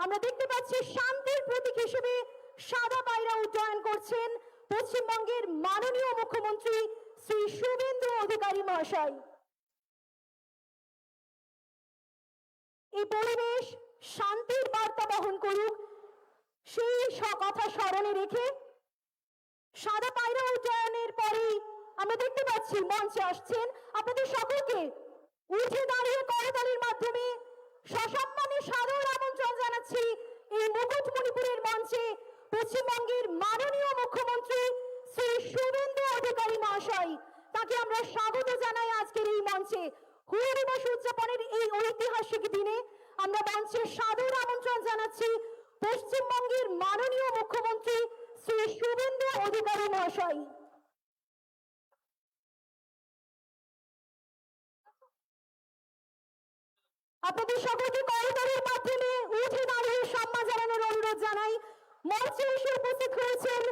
আমরা দেখতে পাচ্ছি শান্তির প্রতীক হিসেবে সাদা পায়রা উড্ডয়ন করছেন পশ্চিমবঙ্গের মাননীয় মুখ্যমন্ত্রী শ্রী শুভেন্দু অধিকারী মহাশয়। এই পরিবেশ শান্তির বার্তা বহন করুক সেই কথা স্মরণে রেখে সাদা পায়রা উড্ডয়নের পরেই আমরা দেখতে পাচ্ছি মঞ্চে আসছেন আপনাদের সকলকে উঠে দাঁড়িয়ে করতালির মাধ্যমে সসম্মানে সাদর আমন্ত্রণ জানাচ্ছি এই মুকুটমণিপুরের মঞ্চে পশ্চিমবঙ্গের মাননীয় মুখ্যমন্ত্রী শ্রী শুভেন্দু অধিকারী মহাশয়। তাকে আমরা স্বাগত জানাই আজকের এই মঞ্চে। হুল দিবস উদযাপনের এই ঐতিহাসিক দিনে আমরা মঞ্চে সাদর আমন্ত্রণ জানাচ্ছি পশ্চিমবঙ্গের মাননীয় মুখ্যমন্ত্রী শ্রী শুভেন্দু অধিকারী মহাশয়। আপনাদের সকলকে করতালির মাধ্যমে উঠে দাঁড়িয়ে সম্মান জানানোর অনুরোধ জানাই। মঞ্চে এসে উপস্থিত হয়েছেন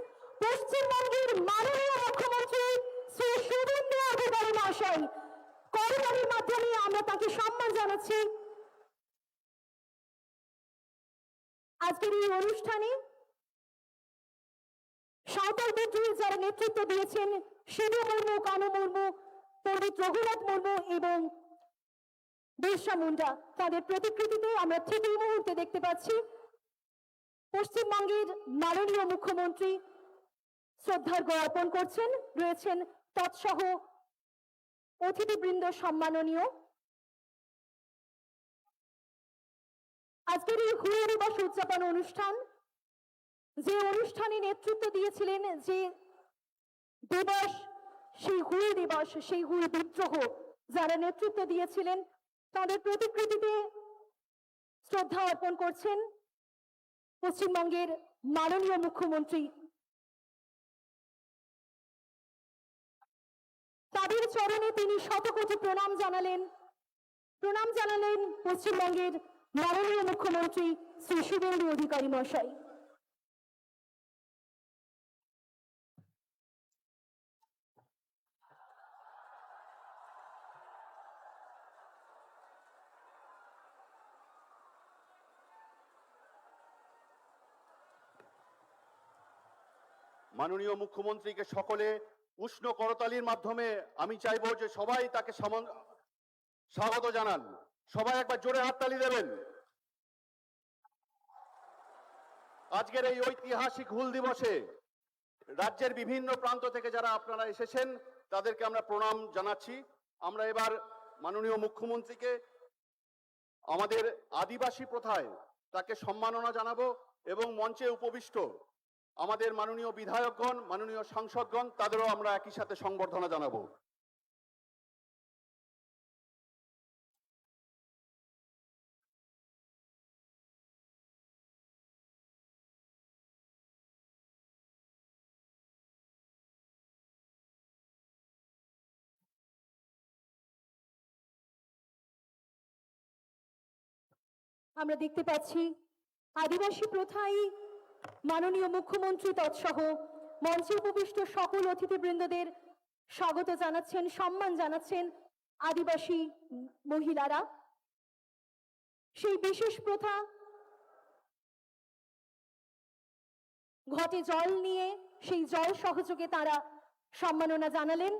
পশ্চিমবঙ্গের মাননীয় মুখ্যমন্ত্রী শ্রী শুভেন্দু অধিকারী মহাশয়। করতালির মাধ্যমে আমরা তাকে সম্মান জানাচ্ছি। আজকের এই অনুষ্ঠানে সাঁওতাল বিদ্রোহী যারা নেতৃত্ব দিয়েছেন শিবু মুর্মু, কানু মুর্মু, পণ্ডিত রঘুনাথ মুর্মু এবং বিরসা মুন্ডা, তাদের প্রতিকৃতিতে আমরা ঠিক এই মুহূর্তে দেখতে পাচ্ছি পশ্চিমবঙ্গের মাননীয় মুখ্যমন্ত্রী শ্রদ্ধার্ঘ্য অর্পণ করছেন। রয়েছেন তৎসহ অতিথিবৃন্দ সম্মাননীয়। আজকের এই হুল দিবস উদযাপন অনুষ্ঠান, যে অনুষ্ঠানে নেতৃত্ব দিয়েছিলেন, যে দিবস, সেই হুল দিবস, সেই হুল বিদ্রোহ যারা নেতৃত্ব দিয়েছিলেন তাদের প্রতিকৃতিতে শ্রদ্ধা অর্পণ করছেন পশ্চিমবঙ্গের মাননীয় মুখ্যমন্ত্রী। তাদের চরণে তিনি শতকোটি প্রণাম জানালেন পশ্চিমবঙ্গের মাননীয় মুখ্যমন্ত্রী শ্রী শুভেন্দু অধিকারী মহাশয়। মাননীয় মুখ্যমন্ত্রীকে সকলে উষ্ণ করতালির মাধ্যমে আমি চাইবো যে সবাই তাকে স্বাগত জানান। সবাই একবার জোরে হাততালি দেবেন। আজকের এই ঐতিহাসিক হুল দিবসে রাজ্যের বিভিন্ন প্রান্ত থেকে যারা আপনারা এসেছেন তাদেরকে আমরা প্রণাম জানাচ্ছি। আমরা এবার মাননীয় মুখ্যমন্ত্রীকে আমাদের আদিবাসী প্রথায় তাকে সম্মাননা জানাবো এবং মঞ্চে উপবিষ্ট আমাদের মাননীয় বিধায়কগণ, মাননীয় সাংসদগণ, তাদেরও আমরা একই সাথে সংবর্ধনা জানাবো। আমরা দেখতে পাচ্ছি আদিবাসী প্রথায় মাননীয় মুখ্যমন্ত্রী তৎসহ মঞ্চে উপবিষ্ট সকল অতিথিবৃন্দদের স্বাগত জানাচ্ছেন, সম্মান জানাচ্ছেন আদিবাসী মহিলারা। সেই বিশেষ প্রথা ঘটে জল নিয়ে, সেই জল সহযোগে তারা সম্মাননা জানালেন,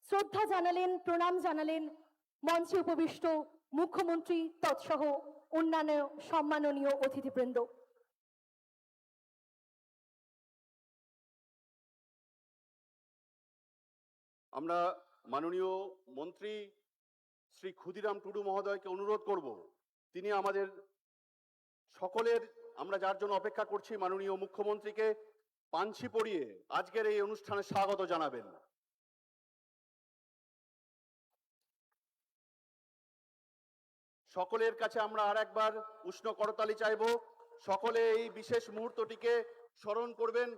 শ্রদ্ধা জানালেন, প্রণাম জানালেন মঞ্চে উপবিষ্ট মুখ্যমন্ত্রী তৎসহ অন্যান্য সম্মাননীয় অতিথিবৃন্দ। আমরা মাননীয় মন্ত্রী শ্রী ক্ষুদিরাম টুডু মহোদয়কে অনুরোধ করব, তিনি আমাদের সকলের, আমরা যার জন্য অপেক্ষা করছি, মাননীয় মুখ্যমন্ত্রীকে পাঞ্ছি পরিয়ে আজকের এই অনুষ্ঠানে স্বাগত জানাবেন। সকলের কাছে আমরা আর একবার উষ্ণ করতালি চাইব। সকলে এই বিশেষ মুহূর্তটিকে স্মরণ করবেন।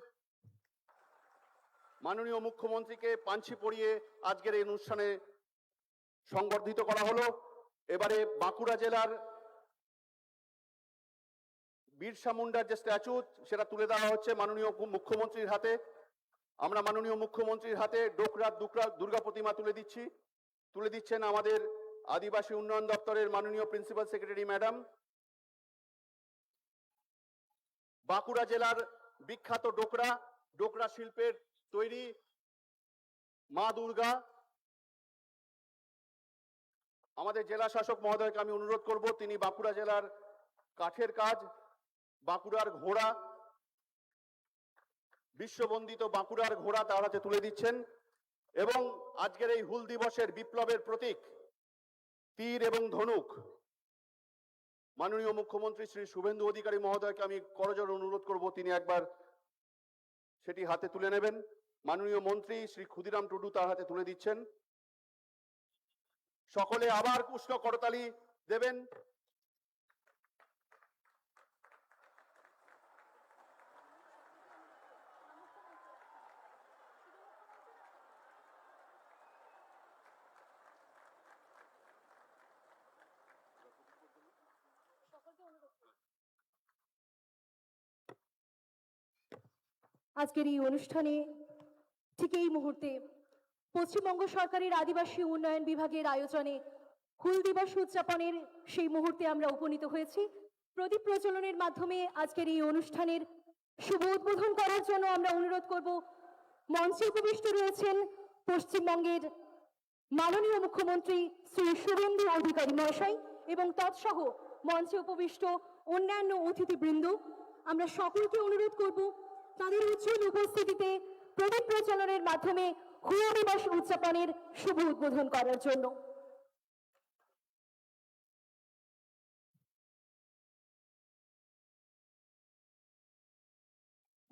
মাননীয় মুখ্যমন্ত্রীকে পাঞ্ছি পরিয়ে আজকের এই অনুষ্ঠানে সংবর্ধিত করা হলো। এবারে বাঁকুড়া জেলার বিরসা মুন্ডার যে স্ট্যাচু, সেটা তুলে দেওয়া হচ্ছে মাননীয় মুখ্যমন্ত্রীর হাতে। আমরা মাননীয় মুখ্যমন্ত্রীর হাতে ডোকরাত দুর্গা প্রতিমা তুলে দিচ্ছেন আমাদের আদিবাসী উন্নয়ন দপ্তরের মাননীয় প্রিন্সিপাল সেক্রেটারি ম্যাডাম। বাঁকুড়া জেলার বিখ্যাত ডোকরা শিল্পের তৈরি মা দুর্গা। আমাদের জেলা শাসক মহোদয়কে আমি অনুরোধ করব তিনি বাঁকুড়া জেলার কাঠের কাজ, বাঁকুড়ার ঘোড়া, বিশ্ববন্দিত বাঁকুড়ার ঘোড়া তার হাতে তুলে দিচ্ছেন। এবং আজকের এই হুল দিবসের বিপ্লবের প্রতীক তীর এবং ধনুক মাননীয় মুখ্যমন্ত্রী শ্রী শুভেন্দু অধিকারী মহোদয়কে আমি করজোড়ে অনুরোধ করব তিনি একবার সেটি হাতে তুলে নেবেন। মাননীয় মন্ত্রী শ্রী ক্ষুদিরাম টুডু তার হাতে তুলে দিচ্ছেন। সকলে আবার উষ্ণ করতালি দেবেন। আজকের এই অনুষ্ঠানে ঠিক এই মুহূর্তে পশ্চিমবঙ্গ সরকারের আদিবাসী উন্নয়ন বিভাগের আয়োজনে হুল দিবস উদযাপনের সেই মুহূর্তে আমরা উপনীত হয়েছি। প্রদীপ প্রজ্বলনের মাধ্যমে আজকের এই অনুষ্ঠানের শুভ উদ্বোধন করার জন্য আমরা অনুরোধ করব, মঞ্চে উপবিষ্ট রয়েছেন পশ্চিমবঙ্গের মাননীয় মুখ্যমন্ত্রী শ্রী শুভেন্দু অধিকারী মহাশয় এবং তৎসহ মঞ্চে উপবিষ্ট অন্যান্য অতিথিবৃন্দ। আমরা সকলকে অনুরোধ করব তাদের উজ্জ্বল উপস্থিতিতে প্রদীপ প্রজ্বলনের মাধ্যমে হুল দিবস উদযাপনের শুভ উদ্বোধন করার জন্য।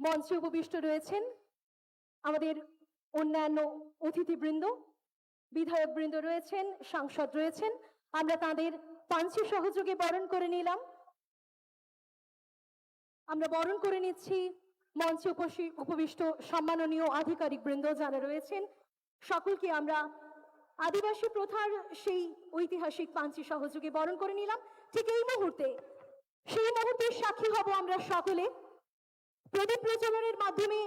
মঞ্চে উপবিষ্ট রয়েছেন আমাদের অন্যান্য অতিথিবৃন্দ, বিধায়কবৃন্দ রয়েছেন, সাংসদ রয়েছেন। আমরা তাদের পাঞ্চি সহযোগে বরণ করে নিলাম। আমরা বরণ করে নিচ্ছি মঞ্চে উপবিষ্ট সম্মাননীয় আধিকারিক বৃন্দ যারা রয়েছেন। সকলকে আমরা আদিবাসী প্রথার সেই ঐতিহাসিক পাঞ্চি সহযোগে বরণ করে নিলাম। ঠিক এই মুহূর্তে সেই মুহূর্তের সাক্ষী হব আমরা সকলে। প্রদীপ প্রজ্বলনের মাধ্যমে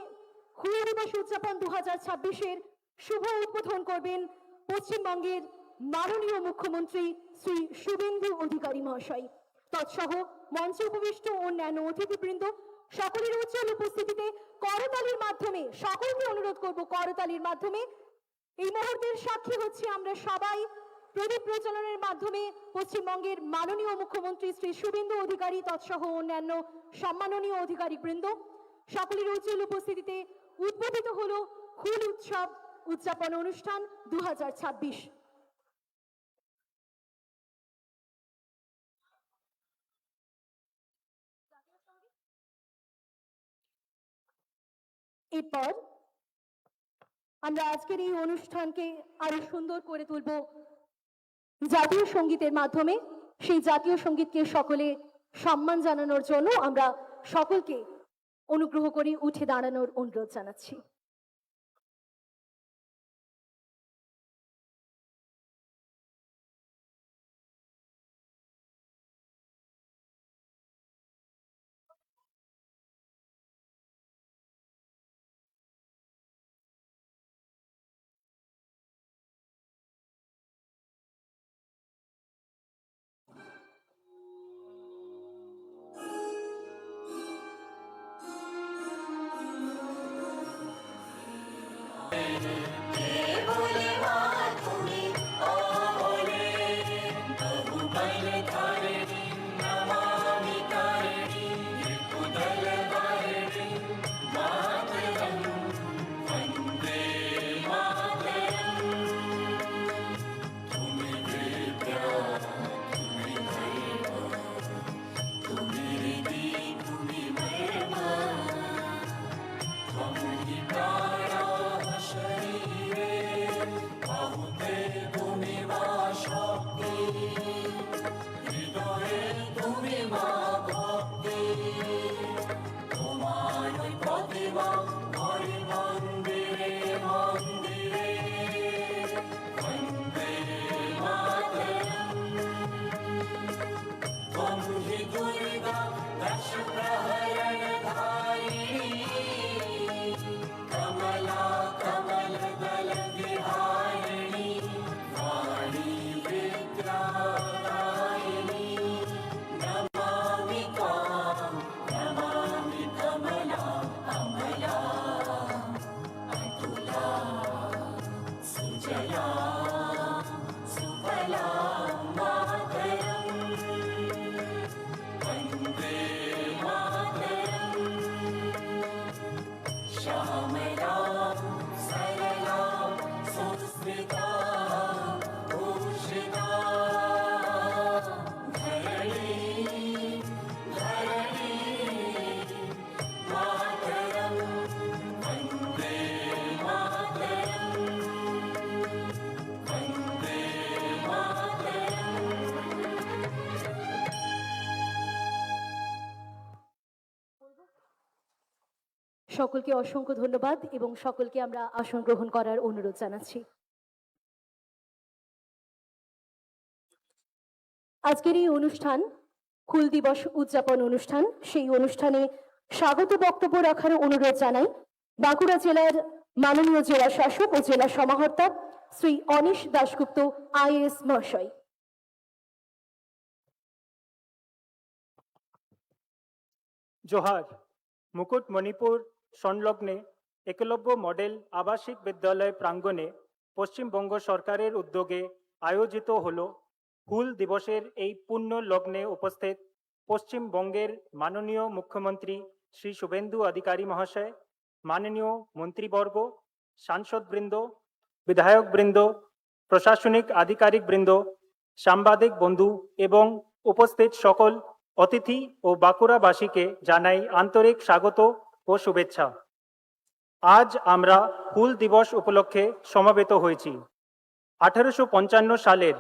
হুল দিবস উদযাপন 2026-এর শুভ উদ্বোধন করবেন পশ্চিমবঙ্গের মাননীয় মুখ্যমন্ত্রী শ্রী শুভেন্দু অধিকারী মহাশয়। তৎসহ মঞ্চে উপবিষ্ট অন্যান্য অতিথিবৃন্দ সকলের উজ্জ্বল উপস্থিতিতে করতালির মাধ্যমে, সকলকে অনুরোধ করব করতালির মাধ্যমে এই মুহূর্তের সাক্ষী হচ্ছে আমরা সবাই। প্রদীপ প্রজ্বলনের মাধ্যমে পশ্চিমবঙ্গের মাননীয় মুখ্যমন্ত্রী শ্রী শুভেন্দু অধিকারী তৎসহ অন্যান্য সম্মাননীয় অধিকারীবৃন্দ সকলের উজ্জ্বল উপস্থিতিতে উদ্বোধিত হলো হুল উৎসব উদযাপন অনুষ্ঠান 2026। এরপর আমরা আজকের এই অনুষ্ঠানকে আরো সুন্দর করে তুলব জাতীয় সঙ্গীতের মাধ্যমে। সেই জাতীয় সঙ্গীতকে সকলে সম্মান জানানোর জন্য আমরা সকলকে অনুগ্রহ করে উঠে দাঁড়ানোর অনুরোধ জানাচ্ছি। সকলকে অসংখ্য ধন্যবাদ এবং সকলকে আমরা আসন গ্রহণ করার অনুরোধ জানাচ্ছি। আজকের এই অনুষ্ঠান হুল দিবস উদযাপন অনুষ্ঠান, সেই অনুষ্ঠানে স্বাগত বক্তব্য রাখার অনুরোধ জানাই বাঁকুড়া জেলার মাননীয় জেলা শাসক ও জেলা সমাহর্তা শ্রী অনিশ দাশগুপ্ত আইএএস মহাশয়। जोहार। मुकुटमणिपुर संलग्ने एकलव्य मॉडल आवासिक विद्यालय प्रांगणे पश्चिमबंग सरकारेर उद्योगे आयोजित हलो हुल दिवसेर এই पुण्य लग्ने उपस्थित पश्चिमबंगेर माननीय मुख्यमंत्री श्री शुभेन्दु अधिकारी महाशय, माननीय मंत्रीवर्ग, सांसदबृंद, विधायकबृंद, प्रशासनिक आधिकारिकबृंद, সাংবাদিক বন্ধু এবং উপস্থিত সকল অতিথি ও বাঁকুড়াবাসীকে জানাই আন্তরিক স্বাগত ও শুভেচ্ছা। আজ আমরা হুল দিবস উপলক্ষে সমবেত হয়েছি। 1855 সালের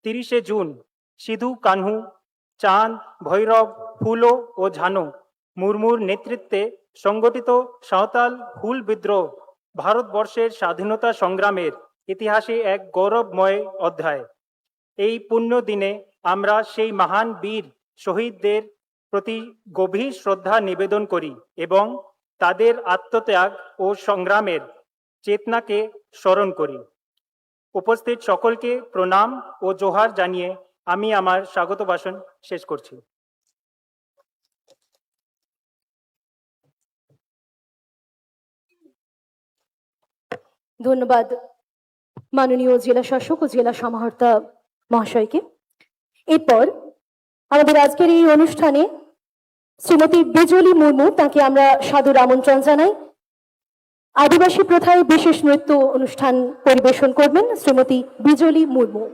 30শে জুন সিধু কানহু, চাঁদ, ভৈরব, ফুলো ও ঝানু মুর্মুর নেতৃত্বে সংগঠিত সাঁওতাল হুল বিদ্রোহ ভারতবর্ষের স্বাধীনতা সংগ্রামের ইতিহাসে এক গৌরবময় অধ্যায়। এই পুণ্য দিনে আমরা সেই মহান বীর শহীদদের প্রতি গভীর শ্রদ্ধা নিবেদন করি এবং তাদের আত্মত্যাগ ও সংগ্রামের চেতনাকে স্মরণ করি। উপস্থিত সকলকে প্রণাম ও জোহার জানিয়ে আমি আমার স্বাগত ভাষণ শেষ করছি। ধন্যবাদ মাননীয় জেলা শাসক ও জেলা সমাহর্তা মহাশয়কে। এরপর আমাদের আজকের এই অনুষ্ঠানে শ্রীমতী বিজলি মুর্মু, তাকে আমরা সাদর আমন্ত্রণ জানাই। আদিবাসী প্রথায় বিশেষ নৃত্য অনুষ্ঠান পরিবেশন করবেন শ্রীমতী বিজলি মুর্মু।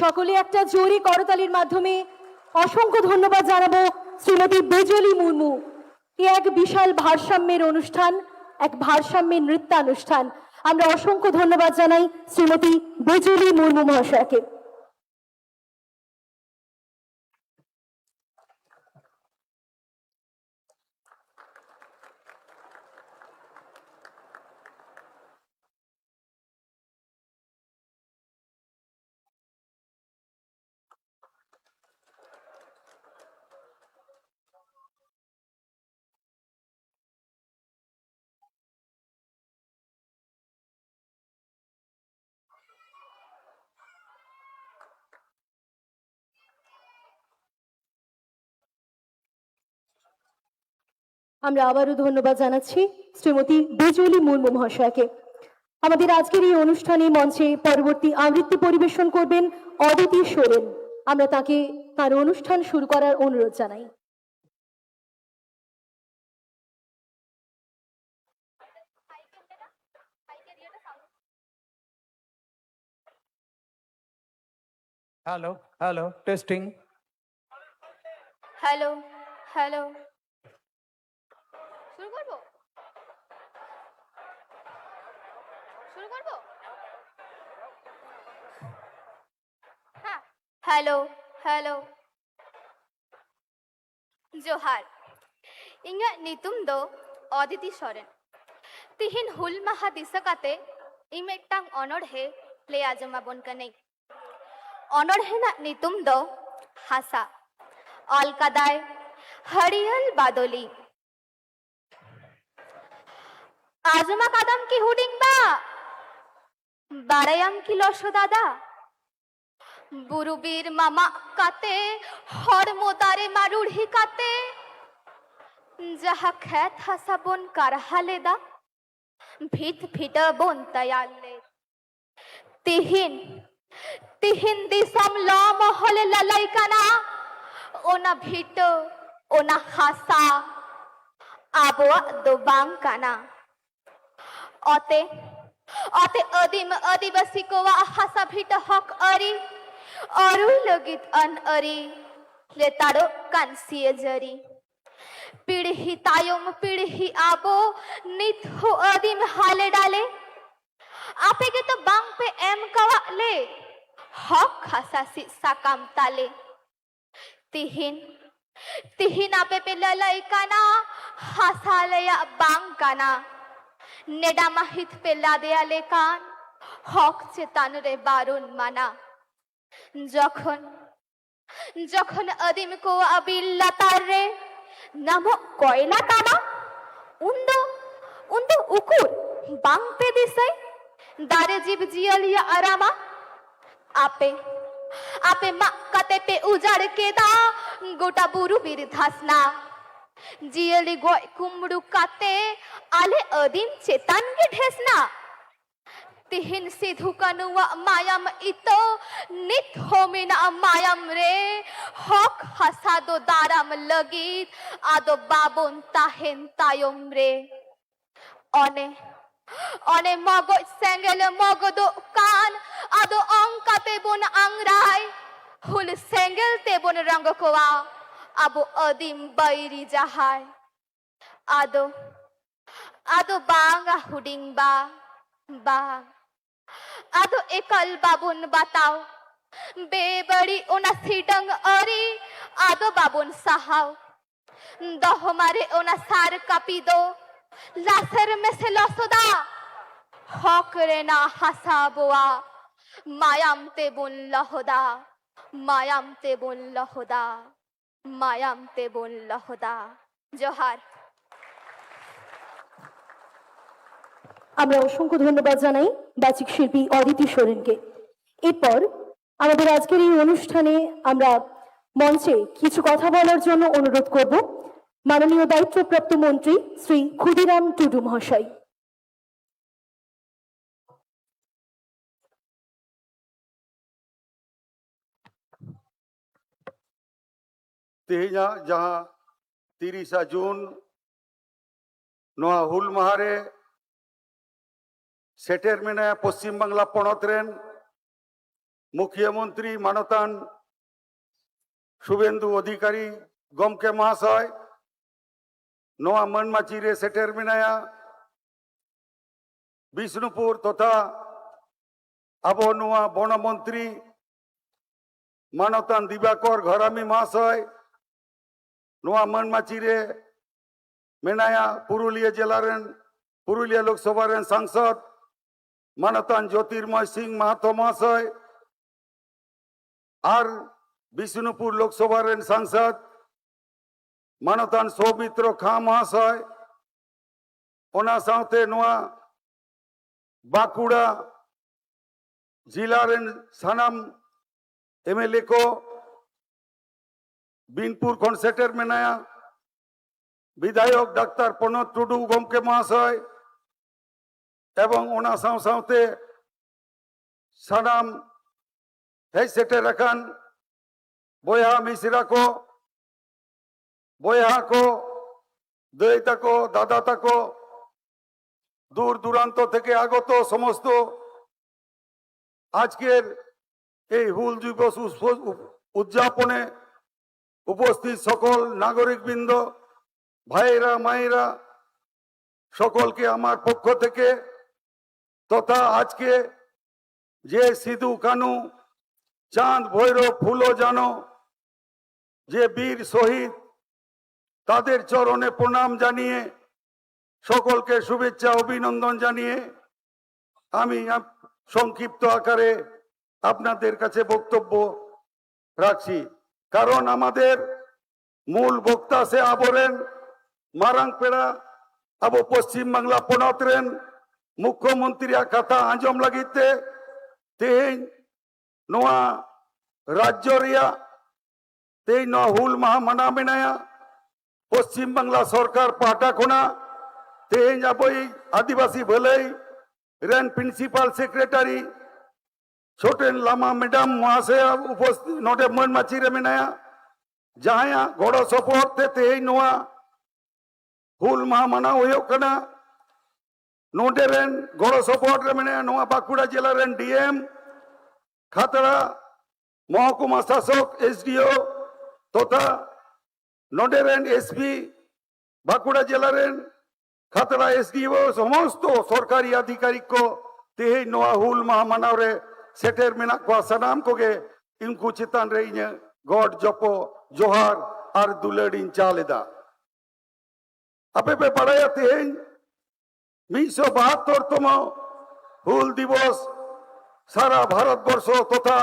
সকলে একটা জোরে করতালির মাধ্যমে অসংখ্য ধন্যবাদ জানাবো শ্রীমতী বেজলি মুর্মু। এ এক বিশাল ভারসাম্যের অনুষ্ঠান, এক ভারসাম্যের নৃত্যানুষ্ঠান। আমরা অসংখ্য ধন্যবাদ জানাই শ্রীমতী বেজলি মুর্মু মহাশয়কে। আমরা আবারও ধন্যবাদ জানাচ্ছি শ্রীমতী বেজলি মুর্মু মহাশয়কে। আমাদের আজকের এই অনুষ্ঠানে মঞ্চে পরবর্তী আবৃত্তি পরিবেশন করবেন অদিতি সোরেন। আমরা তাকে তার অনুষ্ঠান শুরু করার অনুরোধ জানাই। Hello hello testing. Hello hello শুরু করব শুরু করব হ্যাঁ হ্যালো হ্যালো জোহার ইᱧᱟᱹᱜ ᱧᱩᱛᱩᱢ ᱫᱚ অদিতি সরেন। ᱛᱤᱦᱤᱧ ᱦᱩᱞ ᱢᱟᱦᱟ ᱫᱤᱥᱟᱹ ᱠᱟᱛᱮ ᱤᱧ ᱢᱤᱫᱴᱟᱝ ᱚᱱᱚᱬᱦᱮ ᱞᱟᱹᱭ ᱟᱸᱡᱚᱢᱟᱵᱚᱱ ᱠᱟᱹᱱᱟᱹᱧ। ᱚᱱᱚᱬᱦᱮ ᱨᱮᱱᱟᱜ ᱧᱩᱛᱩᱢ ᱫᱚ ᱦᱟᱥᱟ। ᱚᱞ ᱠᱟᱫᱟᱭ ᱦᱟᱹᱨᱤᱭᱟᱹᱞ ᱵᱟᱫᱚᱞᱤ। ᱟᱸᱡᱚᱢ ᱟᱠᱟᱫᱟᱢ ᱠᱤ ᱦᱩᱰᱤᱧ ᱵᱟ? ᱵᱟᱲᱟᱭᱟᱢ ᱠᱤ ᱞᱚᱥᱚ ᱫᱟᱫᱟ? ᱵᱩᱨᱩ ᱵᱤᱨ ᱢᱟᱢᱟᱜ ᱠᱟᱛᱮ ᱦᱚᱲᱢᱚ ᱫᱟᱨᱮ ᱢᱟᱨᱩᱲᱦᱤ ᱠᱟᱛᱮ ᱡᱟᱦᱟᱸ ᱠᱷᱮᱛ ᱦᱟᱥᱟ ᱵᱚᱱ ᱠᱟᱨᱦᱟ ᱞᱮᱫᱟ, ᱵᱷᱤᱛ ᱯᱷᱤᱴᱟᱹ ᱵᱚᱱ ᱛᱮᱭᱟᱨ ᱞᱮᱫ। ᱛᱤᱦᱤᱧ ᱫᱤᱥᱚᱢ ᱞᱚ ᱢᱚᱦᱚᱞᱮ ᱞᱟᱞᱟᱭ ᱠᱟᱱᱟ, ᱚᱱᱟ ᱵᱷᱤᱴᱟᱹ ᱚᱱᱟ ᱦᱟᱥᱟ ᱟᱵᱚᱣᱟᱜ ᱫᱚ ᱵᱟᱝ ᱠᱟᱱᱟ। ᱚᱛᱮ ᱟᱹᱫᱤᱢ ᱟᱹᱫᱤᱵᱟᱹᱥᱤ ᱠᱚᱣᱟᱜ ᱦᱟᱥᱟ ᱵᱷᱤᱴᱟᱹ ᱦᱚᱠ ᱟᱹᱨᱤ ᱚᱨᱩᱭ ᱞᱟᱹᱜᱤᱫ ᱟᱹᱱ ᱟᱹᱨᱤ ᱞᱮᱛᱟᱲᱚᱜ ᱠᱟᱱ ᱥᱤᱭᱟᱹᱡᱟᱹᱨᱤ। পিঢ়ি তায়ম পিঢ়ি আবো নিত হো আদিম হালে ডালে। আপে গে তো বাং পে এম কাওয়ালে হক হাসাসি সাকাম তালে। তিহিন আপে পে লালাই কানা হাসালেয়া বাং কানা। নেডা মাহিত পে লাদেয়ালে কান হক চেতান রে বারুন মানা। যখন আদিম কো আবিল্লাতার রে নামো কয়লা টানা, উন্দো উকুর বাং পে দিসাই দারে জীব জিয়ালিয়া আরামা। আপে মা কাতে পে উজাড় কেদা গোটা বুরু বীর ধাসনা। জিয়ালি গয় কুমড়ু কাতে আলে আদিম চেতান গে ঢেসনা। তিহিন সিধু কানুয়া মায়াম ইতো নিত হোমিনা মায়াম রে হক হাসা দো দারাম লগিত আদো বাবন তাহেন তায়ম রে। অনে মগজ সেঙ্গেল মগদো কান আদো অঙ্কাতে বন আংরাই। হুল সেঙ্গেল তে বন রঙ্গ কোয়া আবো আদিম বাইরি যাহাই। আদো বাঙা হুডিং বাং আদো একল বাবুন বাতাও বেবড়ি ওনা সিডং অরি আদো বাবুন সাহাও। দহ মারে ওনা সার কাপি দো লাসের মেসে লসদা। হক রে না হাসা বোয়া মায়াম তে বুন লহদা। মায়াম তে বুন লহদা। মায়াম তে বুন লহদা। জোহার। আমরা অসংখ্য ধন্যবাদ জানাই বাচিক শিল্পী অদিতি সোরেনকে। এরপর আমাদের আজকের এই অনুষ্ঠানে আমরা মঞ্চে কিছু কথা বলার জন্য অনুরোধ করব মাননীয় দায়িত্বপ্রাপ্ত মন্ত্রী শ্রী ক্ষুদিরাম টুডু মহাশয়। तेहना जहां 30 जून नोआ हुल माहारे सेटेर मेना पश्चिम बांगला पनत रेन মুখ্যমন্ত্রী মানতান শুভেন্দু অধিকারী গমকে মহাশয় নোয়া মনমাচিরে সেটের মিনায়া বিষ্ণুপুর তথা আবো নোয়া বনমন্ত্রী মানতান দিবাকর ঘরামি মহাশয় নোয়া মনমাচিরে মেনায়া পুরুলিয়া জেলারেন পুরুলিয়া লোকসভার সাংসদ মানতান জ্যোতির্ময় সিং মাহাতো মহাশয় আর বিষ্ণুপুর লোকসভার সাংসদ মানতান সৌমিত্র খাঁ মহাশয় ওনা সাথে নোয়া বাঁকুড়া জেলার সানাম এমএলএ को বিনপুর খন সেটের মেনায়া বিধায়ক ডাক্তার প্রণব টুডু গমকে মহাশয় এবং ওনা সাথে সানাম হেই সেটের রাখান বয়া মিশ্রা को বয়া को দই তাকো দাদা তাকো দূর দূরান্ত থেকে আগত সমস্ত আজকের এই হুল দিবস উদযাপনে উপস্থিত সকল নাগরিকবৃন্দ ভাইরা মায়েরা সকলকে আমার পক্ষ থেকে তথা আজকে যে সিধু কানু চাঁদ ভৈরব ফুলো জানো যে বীর শহীদ তাদের চরণে প্রণাম জানিয়ে সকলকে শুভেচ্ছা অভিনন্দন জানিয়ে আমি সংক্ষিপ্ত আকারে আপনাদের কাছে বক্তব্য রাখছি কারণ আমাদের মূল বক্তা সে আবরেন মারাংপেড়া আবো পশ্চিম বাংলা পনতরেন মুখ্যমন্ত্রী কথা আঞ্জম লাগিতে তেহেñ নোয়া রাজ্য রিয়া তেই নোয়া হুল মাহা মানা মেনায়া পশ্চিম বাংলা সরকার পাহটা খোনা তেহেñ আবই আদিবাসী ভলাই रेन principal secretary Chhoten Lama madam महाशय उपस्थित नोटे मनमाची रे मेनाया जहां गड़ो सपोर्ट ते तेहेñ नोआ हुल माह माना हुयो कना नोटे रेन गड़ो सपोर्ट रे मेनाया नोआ बांकुड़ा जिला रेन डीएम खातड़ा महकुमा शासक एसडीओ तथा नोटे रेन एसपी बांकुड़ा जिला रेन खातड़ा एसडीओ समस्त सरकारी आधिकारिक को तेहेñ नोआ हुल माह मानाव रे सेटेर मेना को सनाम कोगे इनको चितान रे इने गॉड जपो जोहार और दुलड़िन चालेदा अपे पे पढ़ाया तेहेñ 172तम हुल दिवस सारा भारतवर्ष तथा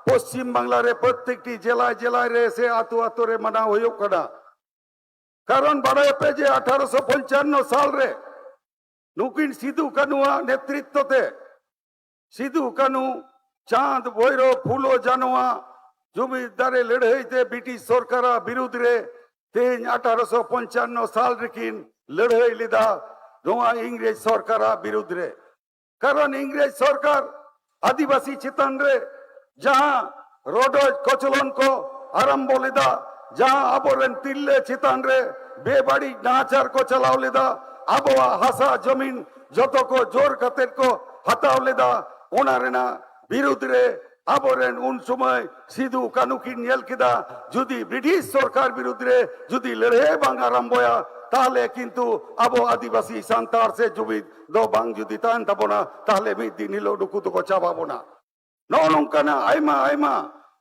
पश्चिम बांगला रे प्रत्येकटी जिला जिला रे से आतु आतु रे मना होयो कना कारण बड़े पे जे 1855 साल रे नुकिन सिधु कानुआ नेतृत्व ते सिधु कानु चांद भैरव फूलो जानवा जमीदारे लड़ाई ते ब्रिटिश सरकार विरुद्ध रे तेज 1855 साल रेकिन लड़ाई लिदा नोआ इंग्रेज सरकार विरुद्ध रे कारण इंग्रेज सरकार आदिवासी चितान रे जहां रोडोज कचलन को आरंभ लिदा जहां आबोरेन तिल्ले चितान रे बेबाड़ी नाचार को चलाव लेदा आबोआ हासा जमीन जतो को जोर कतेर को हटाव लेदा ओना रेना विरुद्ध रे आबोरेन उन समय सिधु कानू की नेल किदा जुदी ब्रिटिश सरकार विरुद्ध रे जुदी लड़ाई बांग आरंभया ताहले किंतु आबो आदिवासी सांतार से जुबिद दो बांग जुदी तान तबोना ताहले मिद दिन हिलो दुकु दुको चाबाबोना नो नोंकाना आयमा आयमा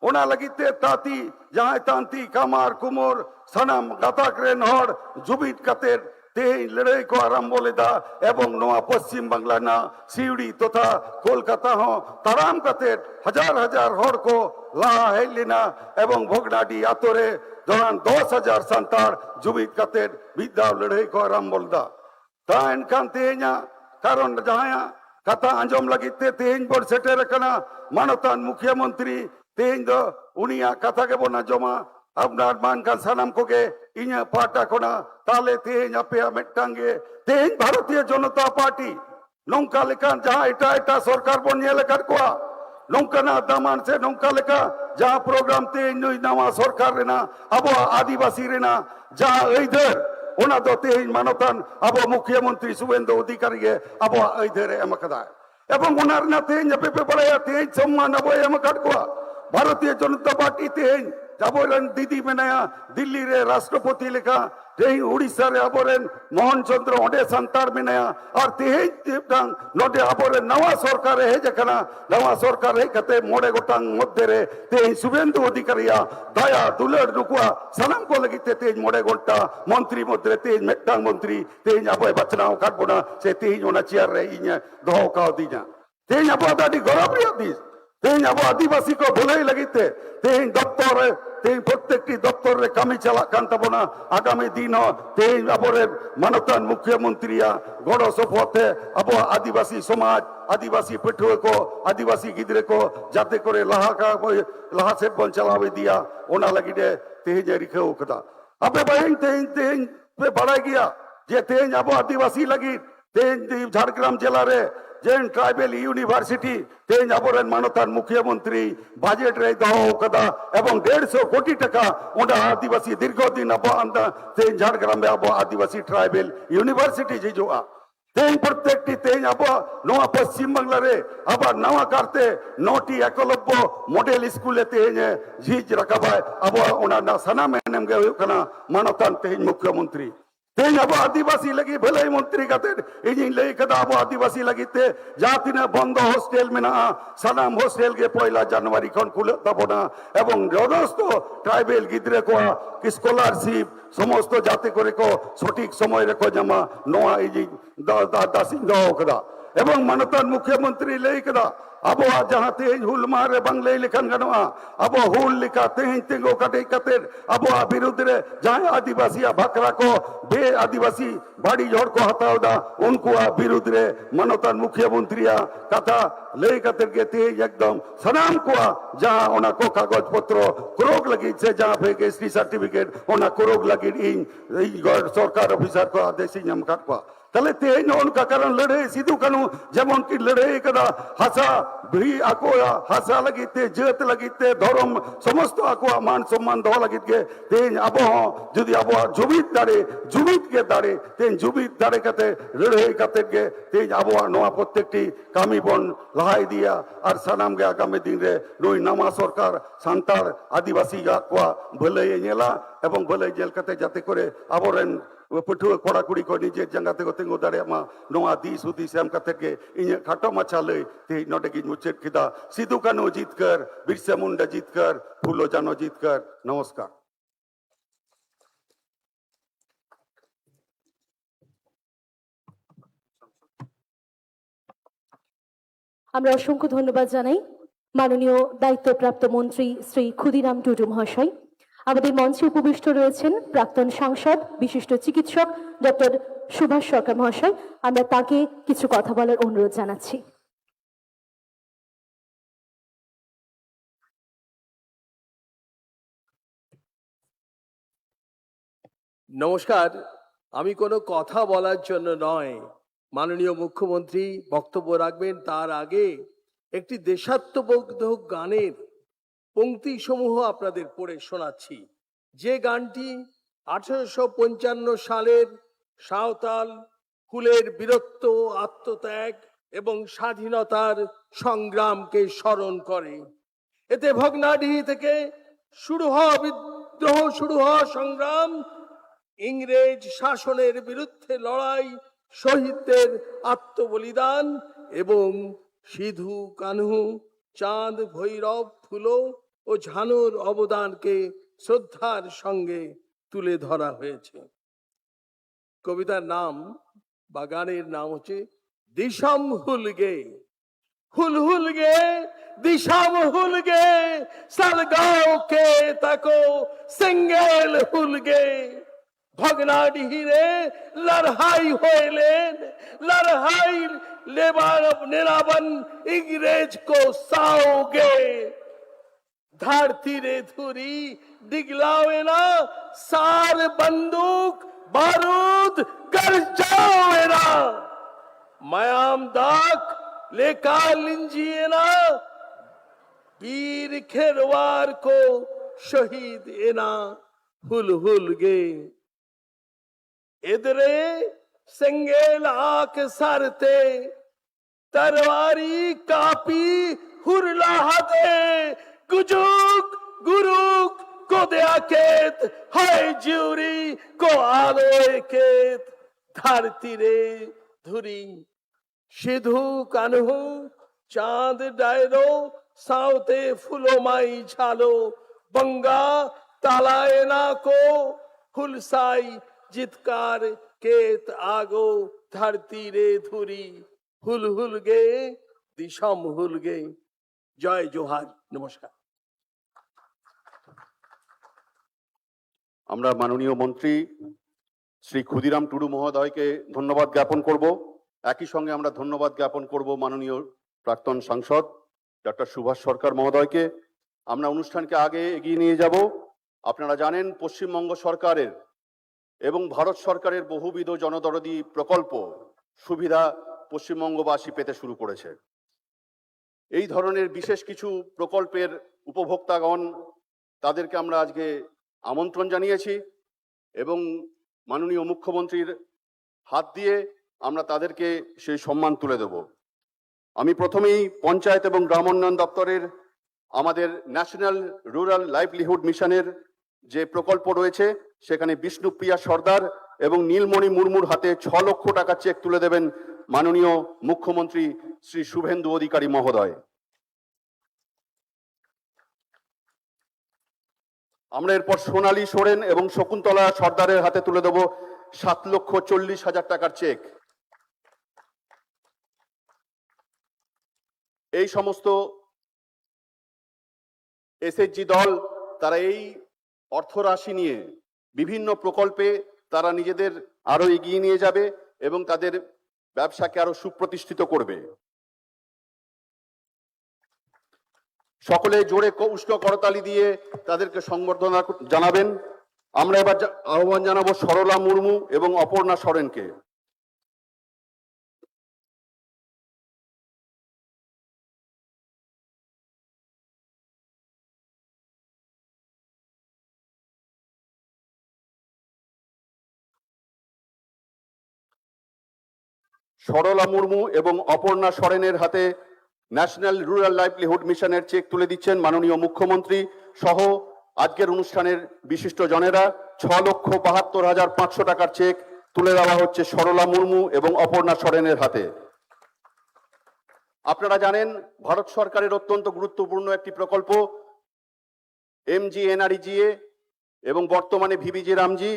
ओना लगिते ताती जहां तांती कामार कुमोर सनम गाताक रेन हर जुबिद कतेर तेहेñ लड़ाई को आरंभ लेदा एवं नोआ पश्चिम बांगला ना सिवड़ी तथा कोलकाता हो ताराम कतेर हजार हजार हर को लाहा हेलिना एवं भोगनाडी आतोरे दौरान 10,000 संतार जुबिद कतेर विद्या लड़ाई को आरंभ लेदा ता एनखान तेहेñा कारण जहां कथा आंजम लगिते तेहेñ बोर सेटेर कना मानतान मुख्यमंत्री तेहेñ दो उनिया कथा के बोना जमा আপনার মানকান সানাম কোগে ইñা পাটা কোনা তালে তেহেñ আপেয়া মেটাঙ্গে তেহেñ ভারতীয় জনতা পার্টি নৌকা লেখান যাহা এটা সরকার বনিয়ে লেখার কোয়া নৌকা না দামান সে নৌকা লেখা যাহা প্রোগ্রাম তেহেñ নই নামা সরকার রেনা আবো আদিবাসী রেনা যাহা এইধর ওনা দো তেহেñ মানতান আবো মুখ্যমন্ত্রী শুভেন্দু অধিকারী আবো এইধরে এমকদা এবং ওনার না তেহেᱧ পেপে বাড়াইয়া তেহেᱧ সম্মান ᱟᱵᱚᱭ ᱮᱢ ᱟᱠᱟᱫ ᱠᱚᱣᱟ ᱵᱷᱟᱨᱚᱛᱤᱭᱚ ᱡᱚᱱᱚᱛᱟ ᱯᱟᱨᱴᱤ ᱛᱮᱦᱮᱧ ᱟᱵᱚᱨᱮᱱ ᱫᱤᱫᱤ ᱢᱮᱱᱟᱭᱟ ᱫᱤল্ᱞᱤ ᱨᱮ ᱨᱟᱥᱴᱨᱚᱯᱚᱛᱤ ᱞᱮᱠᱟ ᱛᱮᱦᱮᱧ ᱩᱲᱤᱥᱥᱟ ᱨᱮ ᱟᱵᱚᱨᱮᱱ ᱢᱳᱦᱚᱱ ᱪᱚନ୍ଦ୍ᱨᱚ ᱚᱸᱰᱮ ᱥᱟᱱᱛᱟᱲ ᱢᱮᱱᱟᱭᱟ ᱟᱨ ᱛᱮᱦᱮᱧ ᱢᱤᱫᱴᱟᱝ ᱱᱚᱰᱮ ᱟᱵᱚᱨᱮᱱ ᱱᱟᱣᱟ ᱥᱚᱨᱠᱟᱨᱮ ᱦᱮᱡ ᱟᱠᱟᱱᱟ ᱱᱟᱣᱟ ᱥᱚᱨᱠᱟᱨ ᱦᱮᱡ ᱠᱟᱛᱮ 9 ᱜᱚᱴᱟᱝ ᱢᱚᱫᱽᱫᱷᱮ ᱨᱮ ᱛᱮᱦᱮᱧ ᱥᱩᱵᱮᱱᱫᱩ ᱚᱫᱷᱤᱠᱟᱨᱤᱭᱟᱜ ᱫᱟᱭᱟ ᱫᱩᱞᱟᱹᱲ ᱱᱩᱠᱩᱣᱟᱜ ᱥᱟᱱᱟᱢ ᱠᱚ ᱞᱟᱹᱜᱤᱫ ᱛᱮ ᱛᱮᱦᱮᱧ 9 ᱜᱚᱴᱟ ᱢᱚᱱᱛᱨᱤ ᱢᱚᱫᱽᱫᱷᱮ ᱨᱮ ᱛᱮᱦᱮᱧ ᱢᱤᱫᱴᱟᱝ ᱢᱚᱱᱛᱨᱤ ᱛᱮᱦᱮᱧ ᱟᱵᱚᱭ ᱵᱟᱪᱷᱱᱟᱣ ᱟᱠᱟᱫ ᱵᱚᱱᱟ ᱥᱮ ᱛᱮᱦᱮᱧ ᱚᱱᱟ ᱪᱮᱭᱟᱨ ᱨᱮ ᱤᱧ ᱫᱚᱦᱚ ᱠᱟᱣᱫᱤᱧᱟ तेज अब गौरव दिस तेज अब आदिवासी को भुलाई लगी तेज दफ्तर तेज प्रत्येक दफ्तर रे कमी चला तबना आगामी दिन तेज अब मानतान मुख्यमंत्री गड़ सपोते अब आदिवासी समाज आदिवासी पठुआ को आदिवासी गिद्रे को जाते करे लहा सेट बन चलावे दिया ओना लगी तेज रिखा अबे बहन तेज तेज पे बड़ा गया जे तेज अब आदिवासी लगी तेज झाड़ग्राम जिला रे जेन ट्राइबल यूनिवर्सिटी तेज आबोरेन मानतान मुख्यमंत्री बजेट रे दहो कदा एवं 150 कोटी टाका ओंडा आदिवासी दीर्घदिन अब तेज झाड़ग्राम में अब आदिवासी ट्राइबल यूनिवर्सिटी जिजुआ तेज प्रत्येक तेज अब नवा पश्चिम बांग्ला रे अब नवा करते 9टी एकलव्य मॉडल स्कूल तेज झीज रकाबा अब ओना सनाम एनएम गे हुयो कना मानतान तेज मुख्यमंत्री तेज अब आदिवासी लगी भलाई मंत्री इन लई कदा अब आदिवासी लगी जहाँ तीना बंद हॉस्टेल में सनाम हॉस्टेल के 1 जनवरी खन खुले तबना एवं समस्त ट्राइबल गिद्रे को स्कॉलरशिप समस्त जाते करे को सठिक समय रे को जमा नोआ दासिंग दो कदा एवं मानतान मुख्यमंत्री लई कदा अब जहाँ तेज हुल मारे बंग लई लिखन गनवा अब हुल लिखा तेज तेगो कटे कते अब विरुद्ध रे जहाँ आदिवासी भाकरा को बे आदिवासी बाड़ी जोड़ को हटावदा उनको विरुद्ध रे मानतान मुख्यमंत्री कथा लई कते के तेज एकदम सनाम को जहाँ ओना को कागज पत्र क्रोग लगी से जहाँ पे एसटी सर्टिफिकेट ओना क्रोग लगी इन सरकार ऑफिसर को आदेश ñam kat ko तले तेज उनका कारण लड़े सिद्धू कानू जेमन की लड़े कदा हासा भी आकोया हासा लगिते जत लगिते धर्म समस्त आकोया मान सम्मान दो लगिते तेज अब जुदी अब जुबित के दाड़े तेज जुबित दाड़े कते लड़े कते के तेज अब नवा प्रत्येकटी कामी बन लहाई दिया और सनाम के आगामी दिन रे नई नवा सरकार सान्ताड़ आदिवासी को भलाई नेला एवं भलाई जेल कते जाते करे आबोरेन पठुआ कोड़ा कुड़ी को निजे जंगाते को तिंगो दाड़े मा नोआ दिस हुदिस एम कते के इन खाटो माछा लई ते नोडे की मुचेत किदा सिद्धू कानू जीतकर बिरसा मुंडा जीतकर फूलो जानो जीतकर नमस्कार আমরা অসংখ্য ধন্যবাদ জানাই মাননীয় দায়িত্বপ্রাপ্ত মন্ত্রী শ্রী ক্ষুদিরাম টুডু মহাশয়। আমাদের মঞ্চে উপবিষ্ট রয়েছেন প্রাক্তন সাংসদ বিশিষ্ট চিকিৎসক ডক্টর সুভাষ সরকার মহাশয়। আমরা তাকে কিছু কথা বলার অনুরোধ জানাচ্ছি। নমস্কার, আমি কোনো কথা বলার জন্য নয়, মাননীয় মুখ্যমন্ত্রী বক্তব্য রাখবেন তার আগে একটি দেশাত্মবোধক গানের পংক্তি সমূহ আপনাদের পড়ে শোনাচ্ছি। যে গানটি 1855 সালের সাঁওতাল কুলের বীরত্ব, আত্মত্যাগ এবং স্বাধীনতার সংগ্রামকে স্মরণ করে। এতে ভগ্নাডিহি থেকে শুরু হওয়া বিদ্রোহ, শুরু হওয়া সংগ্রাম, ইংরেজ শাসনের বিরুদ্ধে লড়াই, শহীদদের আত্মবলিদান এবং সিধু কানহু, চাঁদ, ভৈরব, ফুলো ও ঝানুর অবদানকে শ্রদ্ধার সঙ্গে তুলে ধরা হয়েছে। কবিতার নাম বা গানের নাম হচ্ছে দিশাম হুলগে। हुल हुल गे दिशाम हुल गे सलगांव के तको सिंगेल हुल गे भगनाडीही रे लड़ाई होइलेन लड़ाई लेबार निरावन इंग्रेज को साओगे धरती रे धुरी डिगलावे ना सार बंदूक बारूद कर जाओ ना मयाम दाक लेका लिंजिए ना वीर खेरवार को शहीद एना हुल हुल गे इधरे सिंगेल आक सरते তরবারি কাপি হুরলা হাতে গুজুক গুরুক কো দেয়া কেত হায় জিউরি কো আলোয় কেত ধরতি রে ধুরি সিধু কানহু চাঁদ ডায়রো সাউতে ফুলো মাই ঝালো বঙ্গা তালায় না কো হুলসাই জিতকার কেত আগো ধরতি রে ধুরি হুল হুল গে দিশম হুল গে। জয় জোহার, নমস্কার। আমরা মাননীয় মন্ত্রী শ্রী ক্ষুদিরাম টুডু মহোদয়কে ধন্যবাদ জ্ঞাপন করব। একই সঙ্গে আমরা ধন্যবাদ জ্ঞাপন করব মাননীয় প্রাক্তন সাংসদ ডক্টর সুভাষ সরকার মহোদয়কে। আমরা অনুষ্ঠানকে আগে এগিয়ে নিয়ে যাব। আপনারা জানেন পশ্চিমবঙ্গ সরকারের এবং ভারত সরকারের বহুবিধ জনদরদি প্রকল্প সুবিধা পশ্চিমবঙ্গবাসী পেতে শুরু করেছে। এই ধরনের বিশেষ কিছু প্রকল্পের উপভোক্তাগণ তাদেরকে আমরা আজকে আমন্ত্রণ জানিয়েছি এবং মাননীয় মুখ্যমন্ত্রীর হাত দিয়ে আমরা তাদেরকে সেই সম্মান তুলে দেব। আমি প্রথমেই পঞ্চায়েত এবং গ্রামোন্নয়ন দপ্তরের আমাদের ন্যাশনাল রুরাল লাইভলিহুড মিশনের যে প্রকল্প রয়েছে সেখানে বিষ্ণুপ্রিয়া সর্দার এবং নীলমণি মুর্মুর হাতে 6 লক্ষ টাকা চেক তুলে দেবেন মাননীয় মুখ্যমন্ত্রী শ্রী শুভেন্দু অধিকারী মহোদয়। আমরা এরপর সোনালী সোরেন এবং শকুন্তলা সর্দারের হাতে তুলে দেব 7,40,000 টাকার চেক। এই সমস্ত এসএইচজি দল তারা এই অর্থরাশি নিয়ে বিভিন্ন প্রকল্পে তারা নিজেদের আরো এগিয়ে নিয়ে যাবে এবং তাদের ব্যবসাকে আরো সুপ্রতিষ্ঠিত করবে। সকলে জোরে উষ্ণ করতালি দিয়ে তাদেরকে সংবর্ধনা জানাবেন। আমরা এবার আহ্বান জানাবো সরলা মুর্মু এবং অপর্ণা সরেনকে। সরলা মুর্মু এবং অপর্ণা সরেনের হাতে ন্যাশনাল রুরাল লাইভলিহুড মিশনের চেক তুলে দিচ্ছেন মাননীয় মুখ্যমন্ত্রী সহ আজকের অনুষ্ঠানের বিশিষ্ট জনেরা। 6,72,500 টাকার চেক তুলে দেওয়া হচ্ছে সরলা মুর্মু এবং অপর্ণা সরেনের হাতে। আপনারা জানেন ভারত সরকারের অত্যন্ত গুরুত্বপূর্ণ একটি প্রকল্প MGNREGA এবং বর্তমানে ভিবিজি রামজি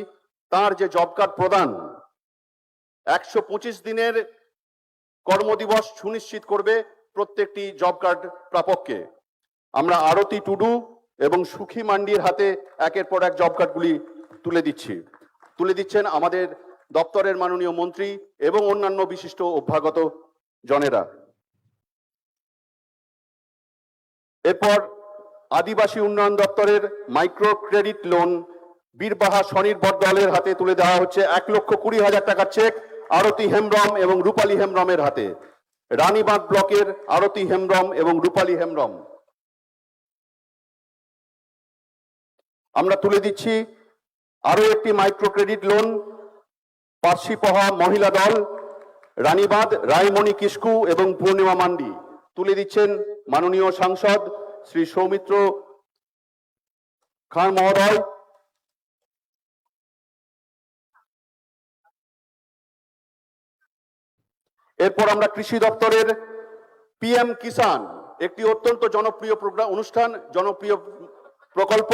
তার যে জব কার্ড প্রদান 125 দিনের কর্মদিবস সুনিশ্চিত করবে প্রত্যেকটি জব কার্ড প্রাপককে। আমরা আরতি টুডু এবং সুখী মান্ডির হাতে একের পর এক জব কার্ডগুলি তুলে দিচ্ছেন আমাদের দপ্তরের মাননীয় মন্ত্রী এবং অন্যান্য বিশিষ্ট অভ্যাগত জনেরা। এরপর আদিবাসী উন্নয়ন দপ্তরের মাইক্রো ক্রেডিট লোন বীরবাহা স্বনির্ভর দলের হাতে তুলে দেওয়া হচ্ছে 1,20,000 টাকার চেক আরতি হেমব্রম এবং রূপালী হেমব্রমের হাতে। রানীবাঁধ ব্লকের আরতি হেমব্রম এবং রূপালী হেমব্রম। আমরা তুলে দিচ্ছি আরো একটি মাইক্রো ক্রেডিট লোন পার্সিপহা মহিলা দল রানীবাঁধ রায়মণি কিস্কু এবং পূর্ণিমা মান্ডি। তুলে দিচ্ছেন মাননীয় সাংসদ শ্রী সৌমিত্র খান মহোদয়। এরপর আমরা কৃষি দপ্তরের PM কিষাণ একটি অত্যন্ত জনপ্রিয় জনপ্রিয় প্রকল্প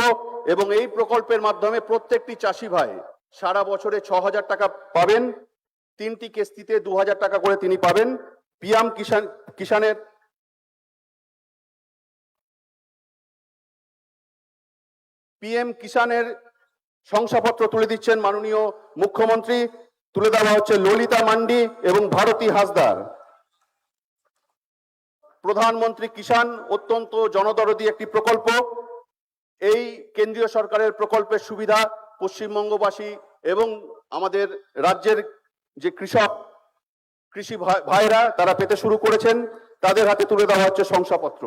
এবং এই প্রকল্পের মাধ্যমে প্রত্যেকটি চাষি ভাই সারা বছরে 6,000 টাকা পাবেন। 3টি কিস্তিতে 2,000 টাকা করে তিনি পাবেন। PM কিষাণের শংসাপত্র তুলে দিচ্ছেন মাননীয় মুখ্যমন্ত্রী। তুলে দেওয়া হচ্ছে ললিতা মান্ডি এবং ভারতী হাসদার। প্রধানমন্ত্রী কিষাণ অত্যন্ত জনদরদি একটি প্রকল্প। এই কেন্দ্রীয় সরকারের প্রকল্পের সুবিধা পশ্চিমবঙ্গবাসী এবং আমাদের রাজ্যের যে কৃষি ভাইরা তারা পেতে শুরু করেছেন। তাদের হাতে তুলে দেওয়া হচ্ছে শংসাপত্র।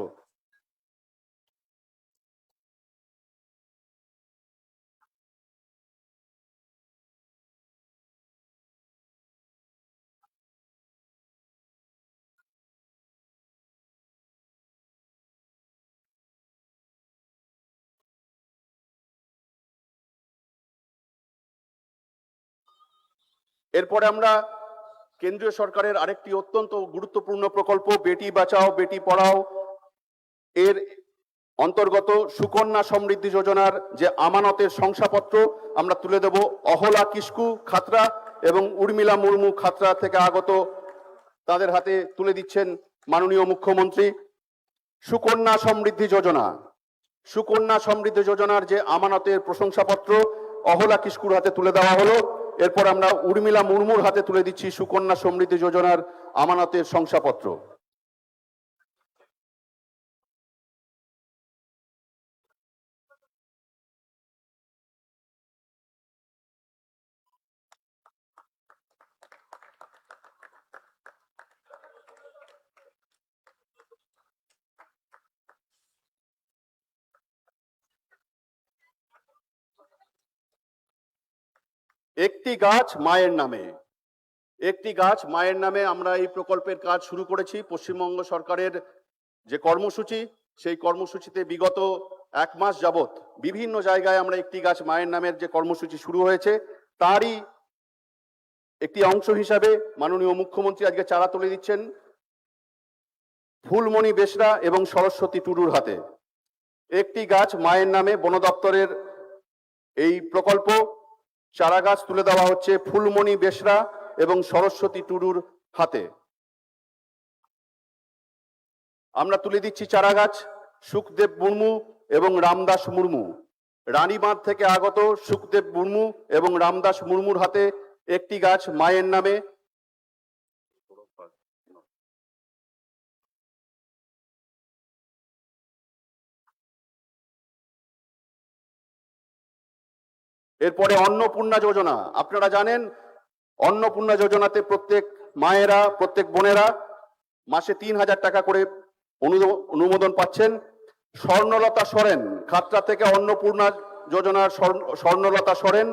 এরপরে আমরা কেন্দ্রীয় সরকারের আরেকটি অত্যন্ত গুরুত্বপূর্ণ প্রকল্প বেটি বাঁচাও বেটি পড়াও এর অন্তর্গত সুকন্যা সমৃদ্ধি যোজনার যে আমানতের শংসাপত্র আমরা তুলে দেব অহলা কিস্কু খাতড়া এবং উর্মিলা মুর্মু খাতড়া থেকে আগত, তাদের হাতে তুলে দিচ্ছেন মাননীয় মুখ্যমন্ত্রী। সুকন্যা সমৃদ্ধি যোজনা, সুকন্যা সমৃদ্ধি যোজনার যে আমানতের প্রশংসাপত্র অহলা কিস্কুর হাতে তুলে দেওয়া হলো। এরপর আমরা উর্মিলা মুর্মুর হাতে তুলে দিচ্ছি সুকন্যা সমৃদ্ধি যোজনার আমানতের শংসাপত্র। একটি গাছ মায়ের নামে, একটি গাছ মায়ের নামে আমরা এই প্রকল্পের কাজ শুরু করেছি। পশ্চিমবঙ্গ সরকারের যে কর্মসূচি, সেই কর্মসূচিতে বিগত 1 মাস যাবত বিভিন্ন জায়গায় আমরা একটি গাছ মায়ের নামের যে কর্মসূচি শুরু হয়েছে তারই একটি অংশ হিসাবে মাননীয় মুখ্যমন্ত্রী আজকে চারা তুলে দিচ্ছেন ফুলমণি বেসরা এবং সরস্বতী টুডুর হাতে। একটি গাছ মায়ের নামে বন দপ্তরের এই প্রকল্প, চারা গাছ তুলে দেওয়া হচ্ছে ফুলমণি বেসরা এবং সরস্বতী টুডুর হাতে। আমরা তুলে দিচ্ছি চারা গাছ সুখদেব মুর্মু এবং রামদাস মুর্মু, রানীবাঁধ থেকে আগত সুখদেব মুর্মু এবং রামদাস মুর্মুর হাতে একটি গাছ মায়ের নামে। এরপরে অন্নপূর্ণা যোজনা, আপনারা জানেন অন্নপূর্ণা যোজনাতে প্রত্যেক মায়েরা, প্রত্যেক বোনেরা মাসে 3000 টাকা করে অনুমোদন পাচ্ছেন। স্বর্ণলতা সরেন খাতড়া থেকে অন্নপূর্ণা যোজনার স্বর্ণলতা সরেন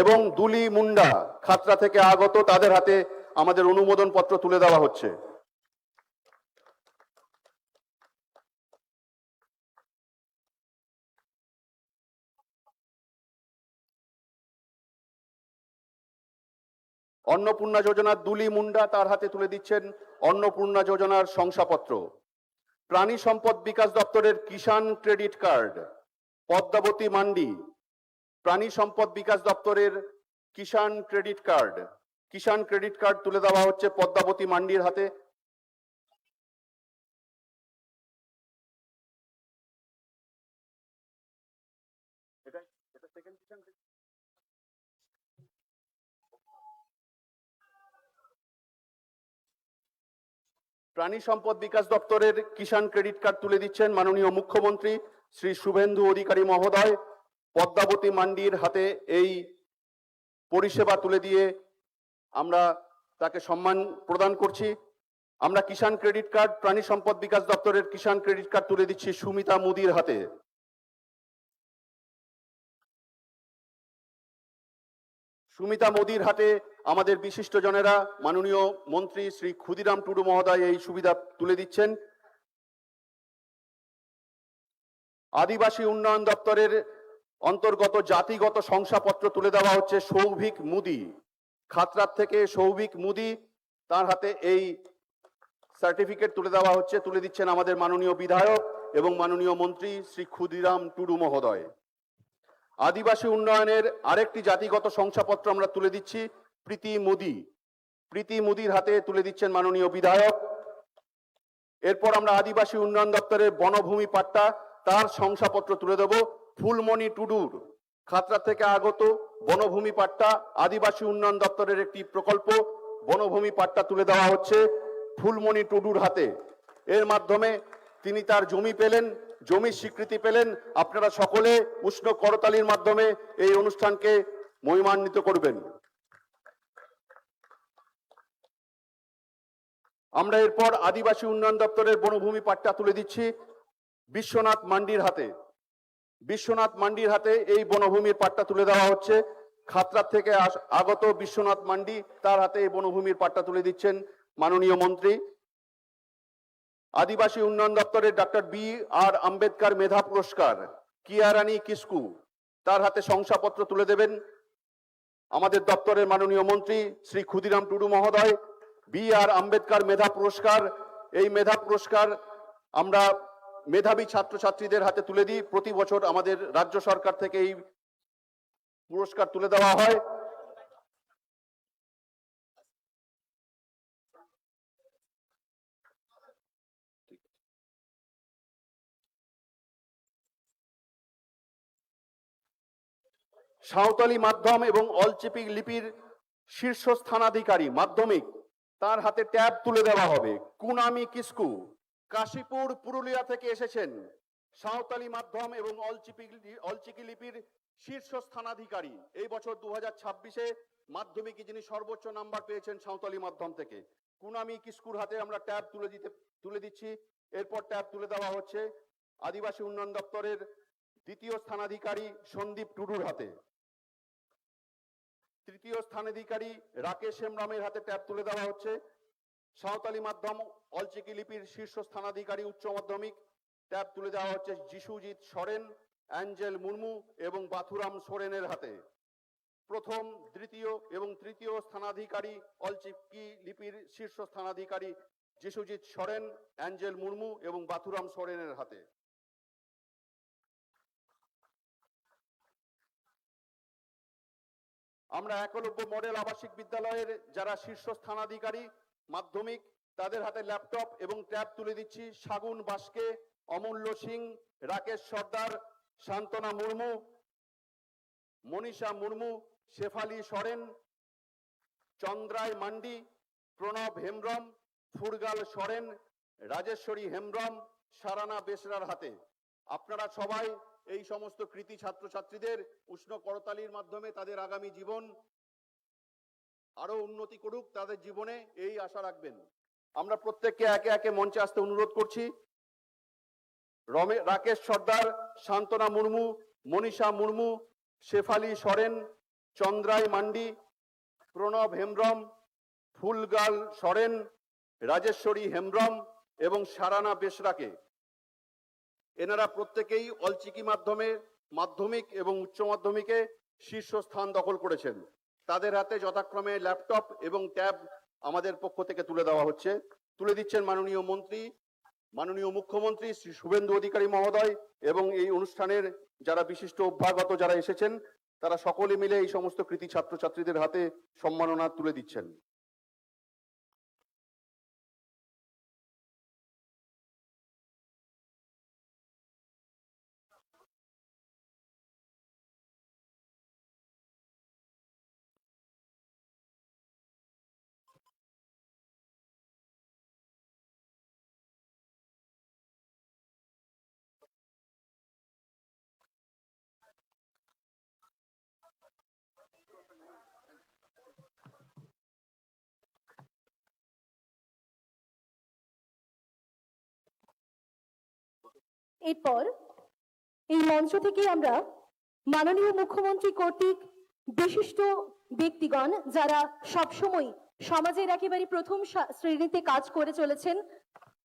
এবং দুলি মুন্ডা খাতড়া থেকে আগত, তাদের হাতে আমাদের অনুমোদন পত্র তুলে দেওয়া হচ্ছে। অন্নপূর্ণা যোজনার দুলি মুন্ডা, তার হাতে তুলে দিচ্ছেন অন্নপূর্ণা যোজনার শংসাপত্র। প্রাণী সম্পদ বিকাশ দপ্তরের কিষাণ ক্রেডিট কার্ড পদ্মাবতী মান্ডি, প্রাণী সম্পদ বিকাশ দপ্তরের কিষাণ ক্রেডিট কার্ড তুলে দেওয়া হচ্ছে পদ্মাবতী মান্ডির হাতে। প্রাণী সম্পদ বিকাশ দপ্তরের কিষাণ ক্রেডিট কার্ড তুলে দিচ্ছেন মাননীয় মুখ্যমন্ত্রী শ্রী শুভেন্দু অধিকারী মহোদয়। পদ্মাবতী মান্ডির হাতে এই পরিষেবা তুলে দিয়ে আমরা তাকে সম্মান প্রদান করছি। আমরা কিষাণ ক্রেডিট কার্ড, প্রাণী সম্পদ বিকাশ দপ্তরের কিষাণ ক্রেডিট কার্ড তুলে দিচ্ছি সুমিতা মুদির হাতে। সুমিতা মোদির হাতে আমাদের বিশিষ্ট জনেরা মাননীয় মন্ত্রী শ্রী ক্ষুদিরাম টুডু মহোদয় এই সুবিধা তুলে দিচ্ছেন। আদিবাসী উন্নয়ন দপ্তরের অন্তর্গত জাতিগত শংসাপত্র তুলে দেওয়া হচ্ছে সৌভিক মুদি খাতড়ার থেকে। সৌভিক মুদি, তার হাতে এই সার্টিফিকেট তুলে দেওয়া হচ্ছে, তুলে দিচ্ছেন আমাদের মাননীয় বিধায়ক এবং মাননীয় মন্ত্রী শ্রী ক্ষুদিরাম টুডু মহোদয়। আদিবাসী উন্নয়নের আরেকটি জাতিগত শংসাপত্র আমরা তুলে দিচ্ছি প্রীতি মুদির হাতে তুলে দিচ্ছেন মাননীয় বিধায়ক। এরপর আমরা আদিবাসী উন্নয়ন দপ্তরের বনভূমি পাট্টা, তার শংসাপত্র তুলে দেব ফুলমণি টুডুর খাতড়া থেকে আগত। বনভূমি পাট্টা আদিবাসী উন্নয়ন দপ্তরের একটি প্রকল্প, বনভূমি পাট্টা তুলে দেওয়া হচ্ছে ফুলমণি টুডুর হাতে। এর মাধ্যমে তিনি তার জমি পেলেন, জমির স্বীকৃতি পেলেন। আপনারা সকলে উষ্ণ করতালির মাধ্যমে এই অনুষ্ঠানকে মহিমান্বিত করবেন। আমরা এরপর আদিবাসী উন্নয়ন দপ্তরের বনভূমি পাট্টা তুলে দিচ্ছি বিশ্বনাথ মান্ডির হাতে। বিশ্বনাথ মান্ডির হাতে এই বনভূমির পাট্টা তুলে দেওয়া হচ্ছে। খাতড়া থেকে আগত বিশ্বনাথ মান্ডি, তার হাতে এই বনভূমির পাট্টা তুলে দিচ্ছেন মাননীয় মন্ত্রী। আদিবাসী উন্নয়ন দপ্তরের ডক্টর বি.আর. আম্বেদকর মেধা পুরস্কার কিয়ারানী কিস্কু, তার হাতে শংসাপত্র তুলে দেবেন আমাদের দপ্তরের মাননীয় মন্ত্রী শ্রী ক্ষুদিরাম টুডু মহোদয় বি.আর. আম্বেদকর মেধা পুরস্কার, এই মেধা পুরস্কার আমরা মেধাবী ছাত্রছাত্রীদের হাতে তুলে দিই। প্রতি বছর আমাদের রাজ্য সরকার থেকে এই পুরস্কার তুলে দেওয়া হয়। সাঁওতালি মাধ্যম এবং অলচিকি লিপির শীর্ষস্থানাধিকারী মাধ্যমিক, তার হাতে ট্যাব তুলে দেওয়া হবে। কুনামি কিসকু কাশীপুর পুরুলিয়া থেকে এসেছেন, সাঁওতালি মাধ্যম এবং অলচিকি লিপির শীর্ষস্থানাধিকারী। এই বছর 2026-এ মাধ্যমিকে যিনি সর্বোচ্চ নাম্বার পেয়েছেন সাঁওতালি মাধ্যম থেকে, কুনামি কিস্কুর হাতে আমরা ট্যাব তুলে দিচ্ছি। এরপর ট্যাব তুলে দেওয়া হচ্ছে আদিবাসী উন্নয়ন দপ্তরের দ্বিতীয় স্থানাধিকারী সন্দীপ টুডুর হাতে। তৃতীয় স্থানাধিকারী রাকেশ হেমব্রমের হাতে ট্যাব তুলে দেওয়া হচ্ছে। সাঁওতালি মাধ্যম অলচিকি লিপির শীর্ষ স্থানাধিকারী উচ্চ মাধ্যমিক, ট্যাব তুলে দেওয়া হচ্ছে যিশুজিৎ সরেন, অ্যাঞ্জেল মুর্মু এবং বাথুরাম সোরেনের হাতে। প্রথম, দ্বিতীয় এবং তৃতীয় স্থানাধিকারী অলচিকি লিপির শীর্ষ স্থানাধিকারী যিশুজিৎ সরেন, অ্যাঞ্জেল মুর্মু এবং বাথুরাম সোরেনের হাতে। আমরা একলব্য মডেল আবাসিক বিদ্যালয়ের যারা শীর্ষ স্থানাধিকারী মাধ্যমিক, তাদের হাতে ল্যাপটপ এবং ট্যাব তুলে দিচ্ছি। শাগুন বাস্কে, অমূল্য সিং, রাকেশ সর্দার, শান্তনা মুর্মু, মনীষা মুর্মু, শেফালি সরেন, চন্দ্রায় মান্ডি, প্রণব হেমব্রম, ফুরগাল সরেন, রাজেশ্বরী হেমব্রম, সারানা বেসরার হাতে। আপনারা সবাই এই সমস্ত কৃতি ছাত্রছাত্রীদের উষ্ণ করতালির মাধ্যমে তাদের আগামী জীবন আরো উন্নতি করুক, তাদের জীবনে এই আশা রাখবেন। আমরা প্রত্যেককে একে একে মঞ্চে আসতে অনুরোধ করছি। রাকেশ সর্দার, শান্তনা মুর্মু, মনীষা মুর্মু, শেফালি সরেন, চন্দ্রাই মান্ডি, প্রণব হেমব্রম, ফুলগাল সরেন, রাজেশ্বরী হেমব্রম এবং সারানা বেসরাকে, এনারা প্রত্যেকেই অলচিকি মাধ্যমে মাধ্যমিক এবং উচ্চ মাধ্যমিকে শীর্ষস্থান দখল করেছেন। তাদের হাতে যথাক্রমে ল্যাপটপ এবং ট্যাব আমাদের পক্ষ থেকে তুলে দেওয়া হচ্ছে। তুলে দিচ্ছেন মাননীয় মন্ত্রী, মাননীয় মুখ্যমন্ত্রী শ্রী শুভেন্দু অধিকারী মহোদয় এবং এই অনুষ্ঠানের যারা বিশিষ্ট অভ্যাগত যারা এসেছেন, তারা সকলে মিলে এই সমস্ত কৃতি ছাত্রছাত্রীদের হাতে সম্মাননা তুলে দিচ্ছেন। এরপর এই মঞ্চ থেকে আমরা মাননীয় মুখ্যমন্ত্রী কর্তৃক বিশিষ্ট ব্যক্তিগণ যারা সবসময় সমাজের একেবারে প্রথম শ্রেণীতে কাজ করে চলেছেন,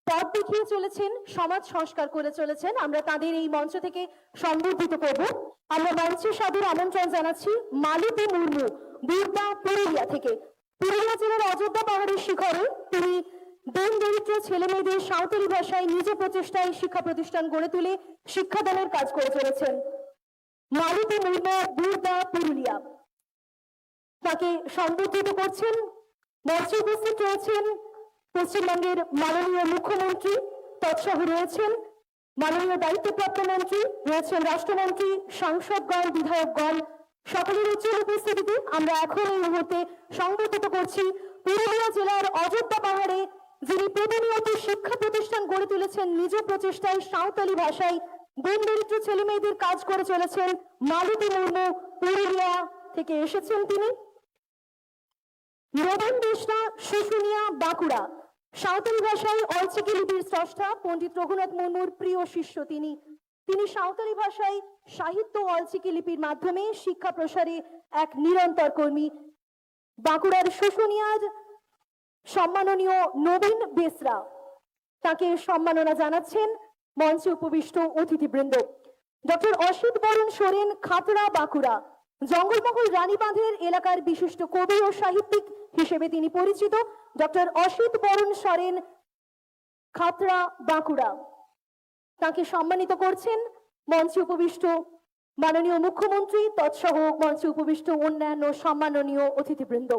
পথ দেখিয়ে চলেছেন, সমাজ সংস্কার করে চলেছেন, আমরা তাদের এই মঞ্চ থেকে সম্বর্ধিত করব। আমরা মঞ্চে সাদর আমন্ত্রণ জানাচ্ছি মালতী মুর্মু, বীরদা, পুরুলিয়া থেকে। পুরুলিয়া জেলার অযোধ্যা পাহাড়ের শিখরে তিনি দিন দরিদ্র ছেলে মেয়েদের সাঁওতালি ভাষায় নিজ প্রচেষ্টায় শিক্ষা প্রতিষ্ঠান গড়ে তুলে শিক্ষাদানের কাজ করে চলেছেন। মালতী মুর্মু, বীরদা, পুরুলিয়া, তাকে সম্বর্ধিত করছেন। মঞ্চে উপস্থিত রয়েছেন পশ্চিমবঙ্গের মাননীয় মুখ্যমন্ত্রী, তৎসহ রয়েছেন মাননীয় দায়িত্বপ্রাপ্ত মন্ত্রী, রয়েছেন রাষ্ট্রমন্ত্রী, সাংসদগণ, বিধায়কগণ, সকলের উজ্জ্বল উপস্থিতিতে আমরা এখন এই মুহূর্তে সংবর্ধিত করছি পুরুলিয়া জেলার অযোধ্যা পাহাড়ে যিনি প্রতিনিয়ত শিক্ষা প্রতিষ্ঠান গড়ে তুলেছেন নিজ প্রচেষ্টায় সাঁওতালি ভাষায় দিন দরিদ্র ছেলে মেয়েদের কাজ করে চলেছেন মালতী মুর্মু, পুরুলিয়া থেকে এসেছেন তিনি। নবীন বেশরা, শুশুনিয়া, বাঁকুড়া, সাঁওতালি ভাষায় অলচিকি লিপির স্রষ্টা পণ্ডিত রঘুনাথ মুর্মুর প্রিয় শিষ্য তিনি। তিনি সাঁওতালি ভাষায় সাহিত্য অলচিকি লিপির মাধ্যমে শিক্ষা প্রসারে এক নিরন্তর কর্মী। বাঁকুড়ার শুশুনিয়ার সম্মাননীয় নবীন বেসরা, তাকে সম্মাননা জানাচ্ছেন মঞ্চে উপবিষ্ট অতিথিবৃন্দ। ডক্টর অসিত বরণ সোরেন, খাতড়া, বাঁকুড়া, জঙ্গলমহল রানীবাঁধের এলাকার বিশিষ্ট কবি ও সাহিত্যিক হিসেবে তিনি পরিচিত ডক্টর অসিত বরণ সরেন, খাতড়া, বাঁকুড়া। তাকে সম্মানিত করছেন মঞ্চে উপবিষ্ট মাননীয় মুখ্যমন্ত্রী তৎসহ মঞ্চে উপবিষ্ট অন্যান্য সম্মাননীয় অতিথিবৃন্দ।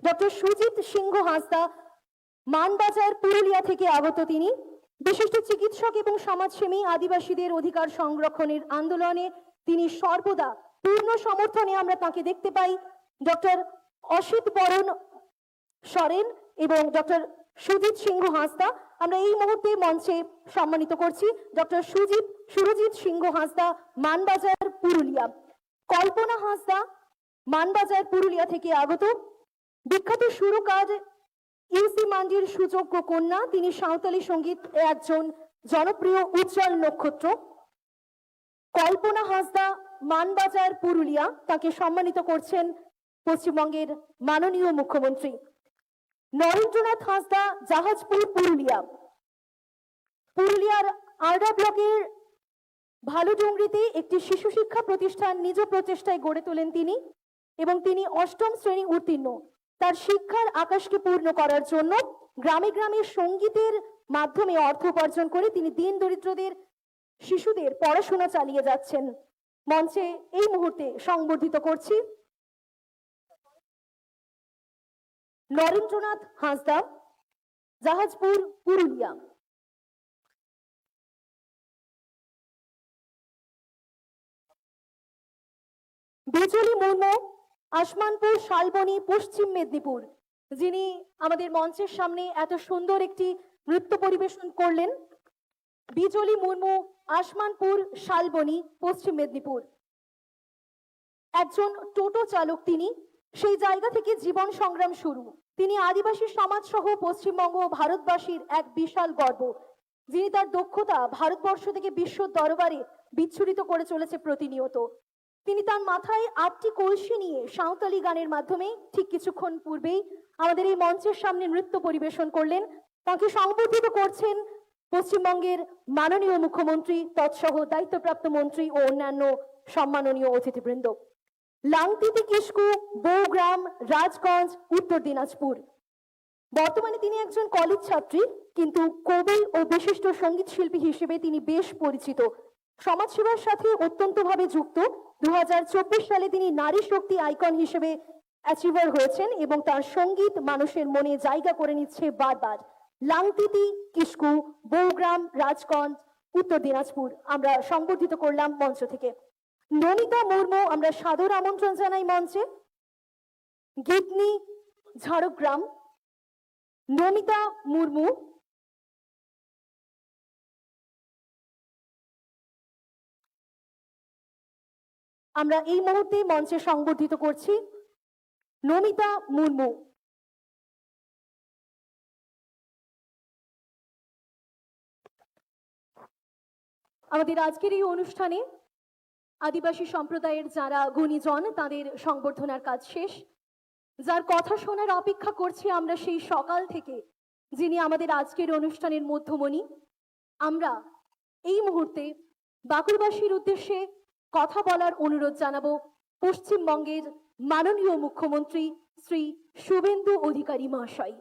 ডক্টর সুজিত সিংহ হাঁসদা, মানবাজার, পুরুলিয়া থেকে আগত। তিনি বিশিষ্ট চিকিৎসক এবং সমাজসেবী। আদিবাসীদের অধিকার সংরক্ষণের আন্দোলনে তিনি সর্বদা পূর্ণ সমর্থনে আমরা তাকে দেখতে পাই। ডক্টর অসিত বরণ সরেন এবং ডক্টর সুজিত সিংহ হাঁসদা, আমরা এই মুহূর্তে মঞ্চে সম্মানিত করছি ডক্টর সুরজিৎ সিংহ হাঁসদা, মানবাজার, পুরুলিয়া। কল্পনা হাঁসদা, মানবাজার, পুরুলিয়া থেকে আগত। বিখ্যাত সুরকার ইউসি মান্ডির সুযোগ্য কন্যা। তিনি সাঁওতালি সঙ্গীত একজন জনপ্রিয় উজ্জ্বল নক্ষত্র। কল্পনা হাঁসদা, মানবাজার, পুরুলিয়া, তাকে সম্মানিত করছেন পশ্চিমবঙ্গের মাননীয় মুখ্যমন্ত্রী। নরেন্দ্রনাথ হাঁসদা, জাহাজপুর, পুরুলিয়া। পুরুলিয়ার আরডা ব্লকের ভালুডুংরিতে একটি শিশু শিক্ষা প্রতিষ্ঠান নিজ প্রচেষ্টায় গড়ে তোলেন তিনি এবং তিনি অষ্টম শ্রেণী উত্তীর্ণ। তার শিক্ষার আকাশকে পূর্ণ করার জন্য গ্রামে গ্রামে সঙ্গীতের মাধ্যমে অর্থ উপার্জন করে তিনি দিন দরিদ্রদের শিশুদের পড়াশোনা চালিয়ে যাচ্ছেন। মঞ্চে এই মুহূর্তে সংবর্ধিত করছি নরেন্দ্রনাথ হাঁসদা, জাহাজপুর, পুরুলিয়া। বিজলি মুর্মু, আসমানপুর, শালবনী, পশ্চিম মেদিনীপুর, যিনি আমাদের মঞ্চের সামনে এত সুন্দর একটি নৃত্য পরিবেশন করলেন। বিজলি মুর্মু, আসমানপুর, শালবনী, পশ্চিম মেদিনীপুর। একজন টোটো চালক তিনি। সেই জায়গা থেকে জীবন সংগ্রাম শুরু। তিনি আদিবাসী সমাজ সহ পশ্চিমবঙ্গ ও ভারতবাসীর এক বিশাল গর্ব, যিনি তার দক্ষতা ভারতবর্ষ থেকে বিশ্ব দরবারে বিচ্ছুরিত করে চলেছে প্রতিনিয়ত। তিনি তার মাথায় 8টি কলসি নিয়ে সাঁওতালি গানের মাধ্যমে ঠিক কিছুক্ষণ পূর্বেই আমাদের এই মঞ্চের সামনে নৃত্য পরিবেশন করলেন। তাকে সংবর্ধিত করছেন পশ্চিমবঙ্গের মাননীয় মুখ্যমন্ত্রী তৎসহ দায়িত্বপ্রাপ্ত মন্ত্রী ও অন্যান্য সম্মাননীয় অতিথিবৃন্দ। লাংতিতি কিস্কু, বৌগ্রাম, রাজগঞ্জ, উত্তর দিনাজপুর। বর্তমানে তিনি একজন কলেজ ছাত্রী, কিন্তু কবি ও বিশিষ্ট সঙ্গীত শিল্পী হিসেবে তিনি বেশ পরিচিত। সমাজসেবার সাথে অত্যন্তভাবে যুক্ত। 2024 সালে তিনি নারী শক্তি আইকন হিসেবে অ্যাচিভার হয়েছেন এবং তার সঙ্গীত মানুষের মনে জায়গা করে নিচ্ছে বারবার। লাংতিতি কিস্কু, বৌগ্রাম, রাজগঞ্জ, উত্তর দিনাজপুর আমরা সংবর্ধিত করলাম মঞ্চ থেকে। নমিতা মুর্মু, আমরা সাদর আমন্ত্রণ জানাই মঞ্চে। গিতনি, ঝাড়গ্রাম। নমিতা মুর্মু, আমরা এই মুহূর্তে মঞ্চে সংবর্ধিত করছি নমিতা মুর্মু। আমাদের আজকের এই অনুষ্ঠানে আদিবাসী সম্প্রদায়ের যারা গুণীজন তাদের সংবর্ধনার কাজ শেষ। যার কথা শোনার অপেক্ষা করছি আমরা সেই সকাল থেকে, যিনি আমাদের আজকের অনুষ্ঠানের মধ্যমণি। আমরা এই মুহূর্তে বাঁকুড়বাসীর উদ্দেশ্যে কথা বলার অনুরোধ জানাবো পশ্চিমবঙ্গের মাননীয় মুখ্যমন্ত্রী শ্রী শুভেন্দু অধিকারী মহাশয়।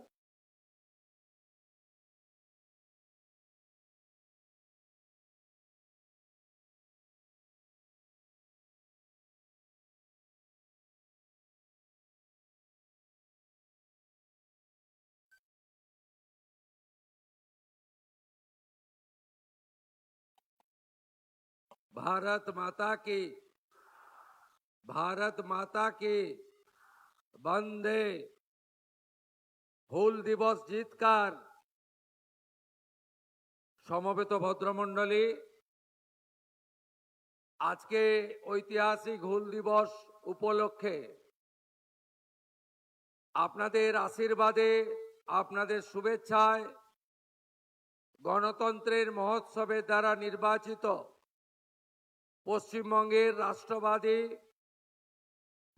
भारत माता की वंदे। হুল দিবস জিতকার সমবেত ভদ্রমণ্ডলী, আজকে ঐতিহাসিক হুল দিবস উপলক্ষে আপনাদের আশীর্বাদে, আপনাদের শুভেচ্ছায় গণতন্ত্রের মহোৎসবের দ্বারা নির্বাচিত পশ্চিমবঙ্গের রাষ্ট্রবাদী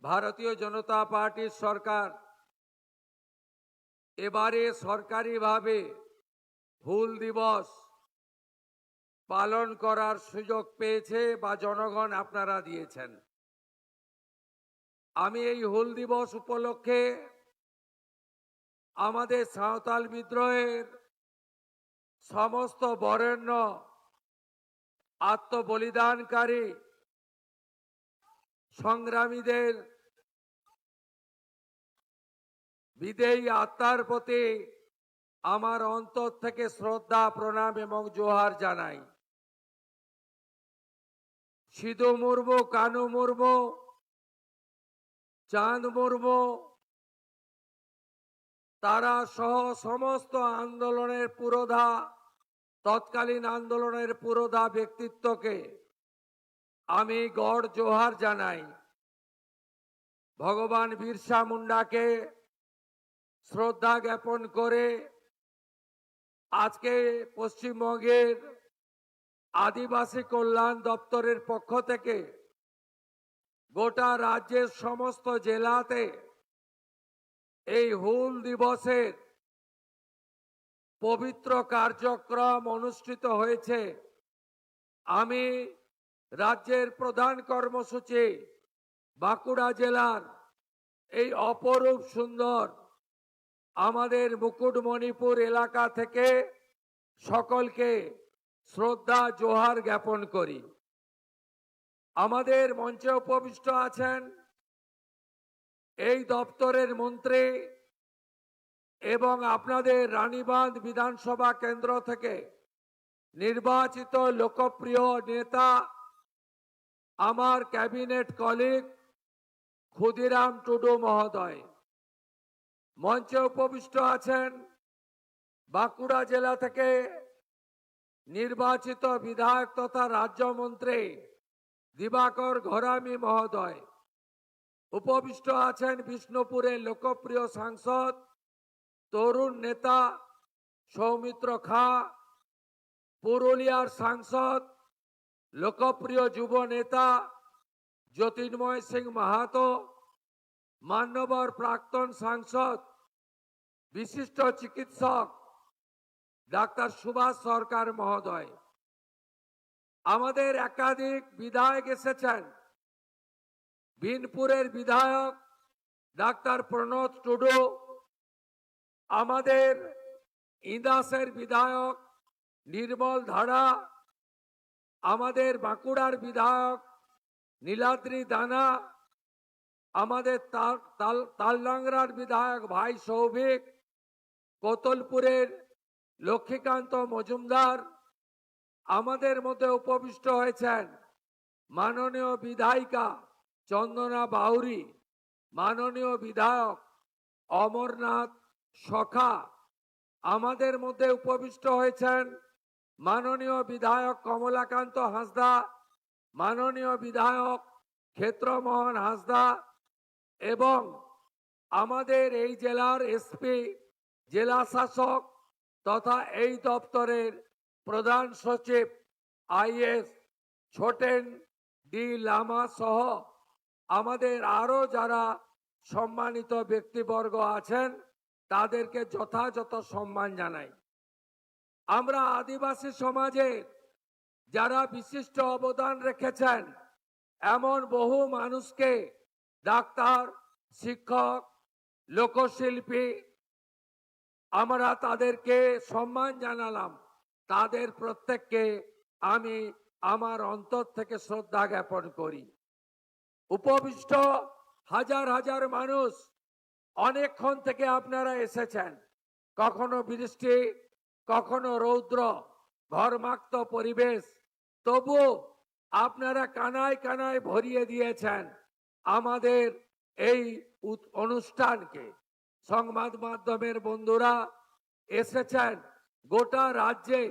ভারতীয় জনতা পার্টির সরকার এবারে সরকারিভাবে হুল দিবস পালন করার সুযোগ পেয়েছে বা জনগণ আপনারা দিয়েছেন। আমি এই হুল দিবস উপলক্ষে আমাদের সাঁওতাল বিদ্রোহের সমস্ত বরেণ্য আত্মবলিদানকারী সংগ্রামীদের বিদেয়ী আত্মার প্রতি আমার অন্তর থেকে শ্রদ্ধা প্রণাম এবং জোহার জানাই। সিধু মুর্মু, কানু মুর্মু, চাঁদ মুর্মু তারা সহ সমস্ত আন্দোলনের পুরোধা, তৎকালীন আন্দোলনের পুরোধা ব্যক্তিত্বকে আমি গড় জোহার জানাই। ভগবান বিরসা মুন্ডাকে শ্রদ্ধা জ্ঞাপন করে আজকে পশ্চিমবঙ্গের আদিবাসী কল্যাণ দপ্তরের পক্ষ থেকে গোটা রাজ্যের সমস্ত জেলাতে এই হুল দিবসের পবিত্র কার্যক্রম অনুষ্ঠিত হয়েছে। আমি রাজ্যের প্রধান কর্মসূচি বাঁকুড়া জেলার এই অপরূপ সুন্দর আমাদের মুকুটমণিপুর এলাকা থেকে সকলকে শ্রদ্ধা জোহার জ্ঞাপন করি। আমাদের মঞ্চে উপবিষ্ট আছেন এই দপ্তরের মন্ত্রী এবং আপনাদের রানীবাঁধ বিধানসভা কেন্দ্র থেকে নির্বাচিত লোকপ্রিয় নেতা আমার ক্যাবিনেট কলিগ ক্ষুদিরাম টুডু মহোদয়। মঞ্চে উপবিষ্ট আছেন বাঁকুড়া জেলা থেকে নির্বাচিত বিধায়ক তথা রাজ্যমন্ত্রী দিবাকর ঘরামি মহোদয়। উপবিষ্ট আছেন বিষ্ণুপুরের লোকপ্রিয় সাংসদ তরুণ নেতা সৌমিত্র খা, পুরুলিয়ার সাংসদ লোকপ্রিয় যুব নেতা জ্যোতির্ময় সিং মাহাতো, মান্যবর প্রাক্তন সাংসদ বিশিষ্ট চিকিৎসক ডাক্তার সুভাষ সরকার মহোদয়। আমাদের একাধিক বিধায়ক এসেছেন। বিনপুরের বিধায়ক ডাক্তার প্রণত টুডু, আমাদের ইন্দাসের বিধায়ক নির্মল ধারা, আমাদের বাঁকুড়ার বিধায়ক নীলাদ্রি দানা, আমাদের তালডাংরার বিধায়ক ভাই সৌভিক, কোতলপুরের লক্ষ্মীকান্ত মজুমদার। আমাদের মধ্যে উপবিষ্ট হয়েছেন মাননীয় বিধায়িকা চন্দনা বাউরি, মাননীয় বিধায়ক অমরনাথ সখা। আমাদের মধ্যে উপবিষ্ট হয়েছেন মাননীয় বিধায়ক কমলাকান্ত হাঁসদা, মাননীয় বিধায়ক ক্ষেত্রমোহন হাঁসদা এবং আমাদের এই জেলার এসপি, জেলা শাসক তথা এই দপ্তরের প্রধান সচিব আইএস ছোটেন ডি লামা সহ আমাদের আরো যারা সম্মানিত ব্যক্তিবর্গ আছেন তাদেরকে যথাযথ সম্মান জানাই। আমরা আদিবাসী সমাজের যারা বিশিষ্ট অবদান রেখেছেন এমন বহু মানুষকে ডাক্তার, শিক্ষক, লোকশিল্পী আমরা তাদেরকে সম্মান জানালাম। তাদের প্রত্যেককে আমি আমার অন্তর থেকে শ্রদ্ধা জ্ঞাপন করি। উপবিষ্ট হাজার হাজার মানুষ, অনেকক্ষণ থেকে আপনারা এসেছেন। কখনো বৃষ্টি, কখনো রৌদ্র, ঘর্মাক্ত পরিবেশ, তবু আপনারা কানায় কানায় ভরিয়ে দিয়েছেন আমাদের এই অনুষ্ঠানকে। সংবাদ মাধ্যমের বন্ধুরা এসেছেন গোটা রাজ্যে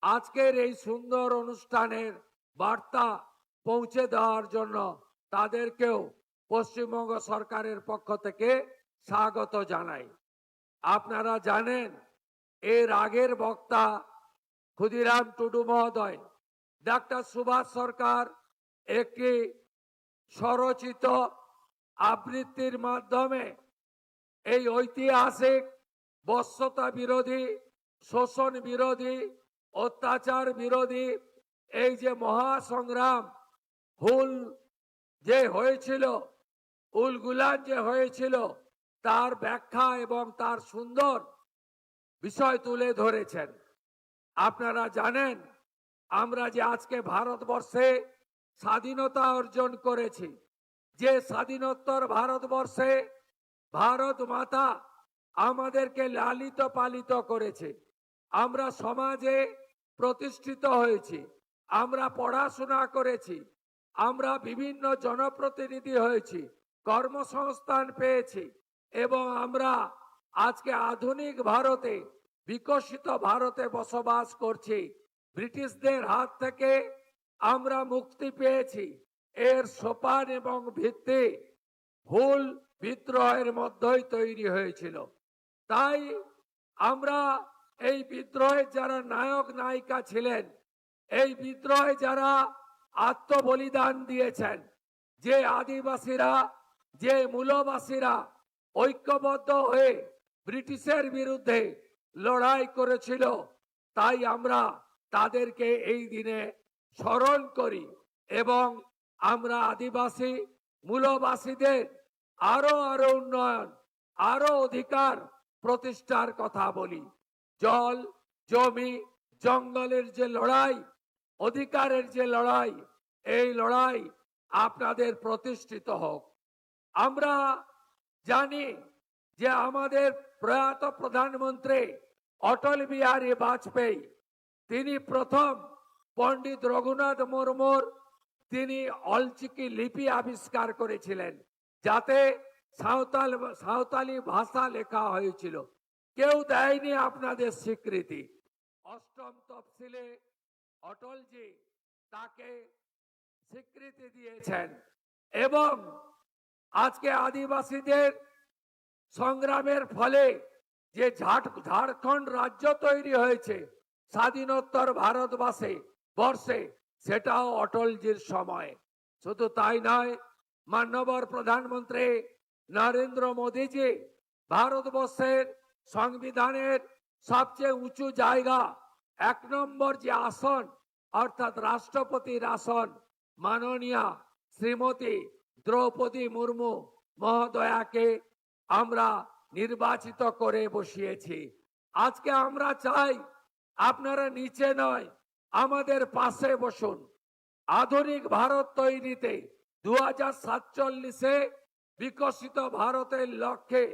আজকের এই সুন্দর অনুষ্ঠানের বার্তা পৌঁছে দেওয়ার জন্য তাদেরকেও পশ্চিমবঙ্গ সরকারের পক্ষ থেকে স্বাগত জানাই। আপনারা জানেন এর আগের বক্তা ক্ষুদিরাম টুডু মহোদয় ডাক্তার সুভাষ সরকার একটি স্বরচিত আবৃত্তির মাধ্যমে এই ঐতিহাসিক বশ্যতা বিরোধী, শোষণ বিরোধী, অত্যাচার বিরোধী এই যে মহাসংগ্রাম হুল যে হয়েছিল উলগুলান যে হয়েছিল তার ব্যাখ্যা এবং তার সুন্দর বিষয় তুলে ধরেছেন। আপনারা জানেন আমরা যে আজকে ভারতবর্ষে স্বাধীনতা অর্জন করেছি, যে স্বাধীনোত্তর ভারতবর্ষে ভারত মাতা আমাদেরকে লালিত পালিত করেছে, আমরা সমাজে প্রতিষ্ঠিত হয়েছি, আমরা পড়াশোনা করেছি, আমরা বিভিন্ন জনপ্রতিনিধি হয়েছি, কর্মসংস্থান পেয়েছি এবং আমরা আজকে আধুনিক ভারতে, বিকশিত ভারতে বসবাস করছি। ব্রিটিশদের হাত থেকে আমরা মুক্তি পেয়েছি। এর সোপান এবং ভিত্তি হুল বিদ্রোহের মধ্যেই তৈরি হয়েছিল। তাই আমরা এই বিদ্রোহের যারা নায়ক নায়িকা ছিলেন, এই বিদ্রোহে যারা আত্মবলিদান দিয়েছেন, যে আদিবাসীরা, যে মূলবাসীরা ঐক্যবদ্ধ হয়ে ব্রিটিশের বিরুদ্ধে লড়াই করেছিল, তাই আমরা তাদেরকে এই দিনে স্মরণ করি এবং আমরা আদিবাসী মূলবাসীদের আরো উন্নয়ন, আরো অধিকার প্রতিষ্ঠার কথা বলি। জল, জমি, জঙ্গলের যে লড়াই, অধিকারের যে লড়াই, এই লড়াই আপনাদের প্রতিষ্ঠিত হোক। আমরা জানি যে আমাদের প্রয়াত প্রধানমন্ত্রী অটল বিহারী বাজপেয়ী, তিনি প্রথম পণ্ডিত রঘুনাথ মুর্মুর তিনি অলচিকি লিপি আবিষ্কার করেছিলেন, যাতে সাঁওতালি ভাষা লেখা হয়েছিল। কেউ দেয়নি আপনাদের স্বীকৃতি। অষ্টম তফসিলে অটলজি তাকে স্বীকৃতি দিয়েছেন এবং আজকে আদিবাসীদের সংগ্রামের ফলে যে ঝাড়খণ্ড রাজ্য তৈরি হয়েছে স্বাধীনোত্তর ভারতবর্ষে, সেটাও অটলজির সময়। শুধু তাই নয়, মাননীয় প্রধানমন্ত্রী নরেন্দ্র মোদীজি ভারতবর্ষের সংবিধানের সবচেয়ে উঁচু জায়গা, 1 নম্বর যে আসন অর্থাৎ রাষ্ট্রপতির আসন, মাননীয়া শ্রীমতী দ্রৌপদী মুর্মু মহোদয়াকে আমরা নির্বাচিত করে বসিয়েছি। আজকে আমরা চাই আপনারা নিচে নয়, আমাদের পাশে বসুন। আধুনিক ভারত তৈরিতে 2047-এ বিকশিত ভারতের লক্ষ্যে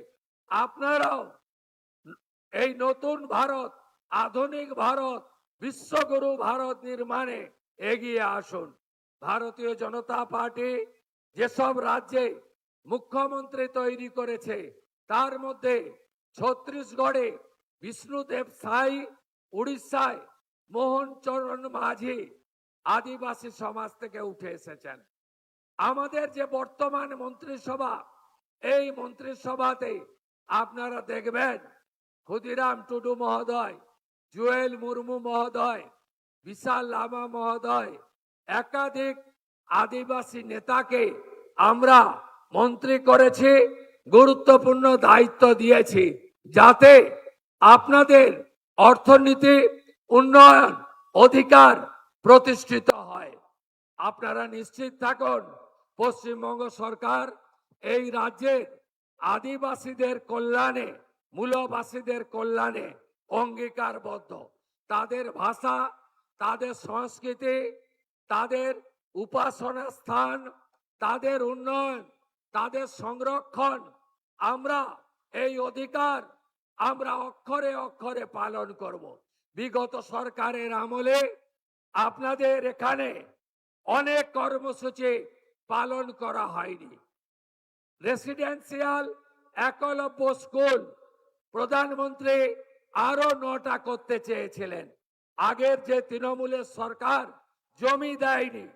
আপনারাও এই নতুন ভারত, আধুনিক ভারত, বিশ্বগুরু ভারত নির্মাণে এগিয়ে আসুন। ভারতীয় জনতা পার্টি যেসব রাজ্যে মুখ্যমন্ত্রী তৈরি করেছে, তার মধ্যে ছত্তিশগড়ে বিষ্ণুদেব সাই, উড়িষ্যায় মোহন চরণ মাঝি আদিবাসী সমাজ থেকে উঠে এসেছেন। আমাদের যে বর্তমান মন্ত্রিসভা, এই মন্ত্রিসভাতে আপনারা দেখবেন ক্ষুদিরাম টুডু মহোদয়, জুয়েল মুর্মু মহোদয়, বিশাল লামা মহোদয়, একাধিক আদিবাসী নেতাকে আমরা মন্ত্রী করেছি, গুরুত্বপূর্ণ দায়িত্ব দিয়েছি, যাতে আপনাদের অর্থনীতি, উন্নয়ন, অধিকার প্রতিষ্ঠিত হয়। আপনারা নিশ্চিত থাকুন, পশ্চিমবঙ্গ সরকার এই রাজ্যের আদিবাসীদের কল্যাণে, মূলবাসীদের কল্যাণে অঙ্গীকারবদ্ধ। তাদের ভাষা, তাদের সংস্কৃতি, তাদের উপাসনা স্থান, তাদের উন্নয়ন, তাদের সংরক্ষণ, আমরা এই অধিকার আমরা অক্ষরে অক্ষরে পালন করব। বিগত সরকারের আমলে আপনাদের এখানে অনেক কর্মসূচি পালন করা হয়নি। রেসিডেন্সিয়াল একলব্য স্কুল প্রধানমন্ত্রী আরো 9টা করতে চেয়েছিলেন। আগের যে তৃণমূলের সরকার জমি দেয়নি,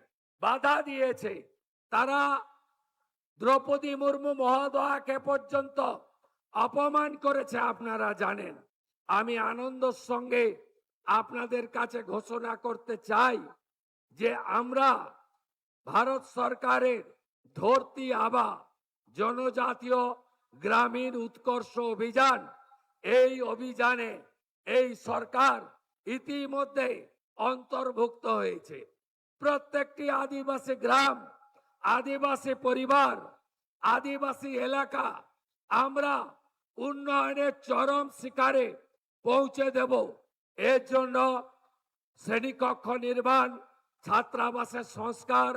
বাধা দিয়েছে, তারা দ্রৌপদী মুর্মু মহোদয়াকে পর্যন্ত অপমান করেছে, আপনারা জানেন। আমি আনন্দের সঙ্গে আপনাদের কাছে ঘোষণা করতে চাই যে আমরা ভারত সরকারের ধরতি আবা জনজাতীয় গ্রামীণ উৎকর্ষ অভিযান, এই অভিযানে এই সরকার ইতিমধ্যে অন্তর্ভুক্ত হয়েছে। প্রত্যেকটি আদিবাসী গ্রাম, আদিবাসী পরিবার আদিবাসী এলাকা আমরা উন্নয়নের চরম শিখরে পৌঁছে দেব। এর জন্য শ্রেণীকক্ষ নির্মাণ, ছাত্রাবাসের সংস্কার,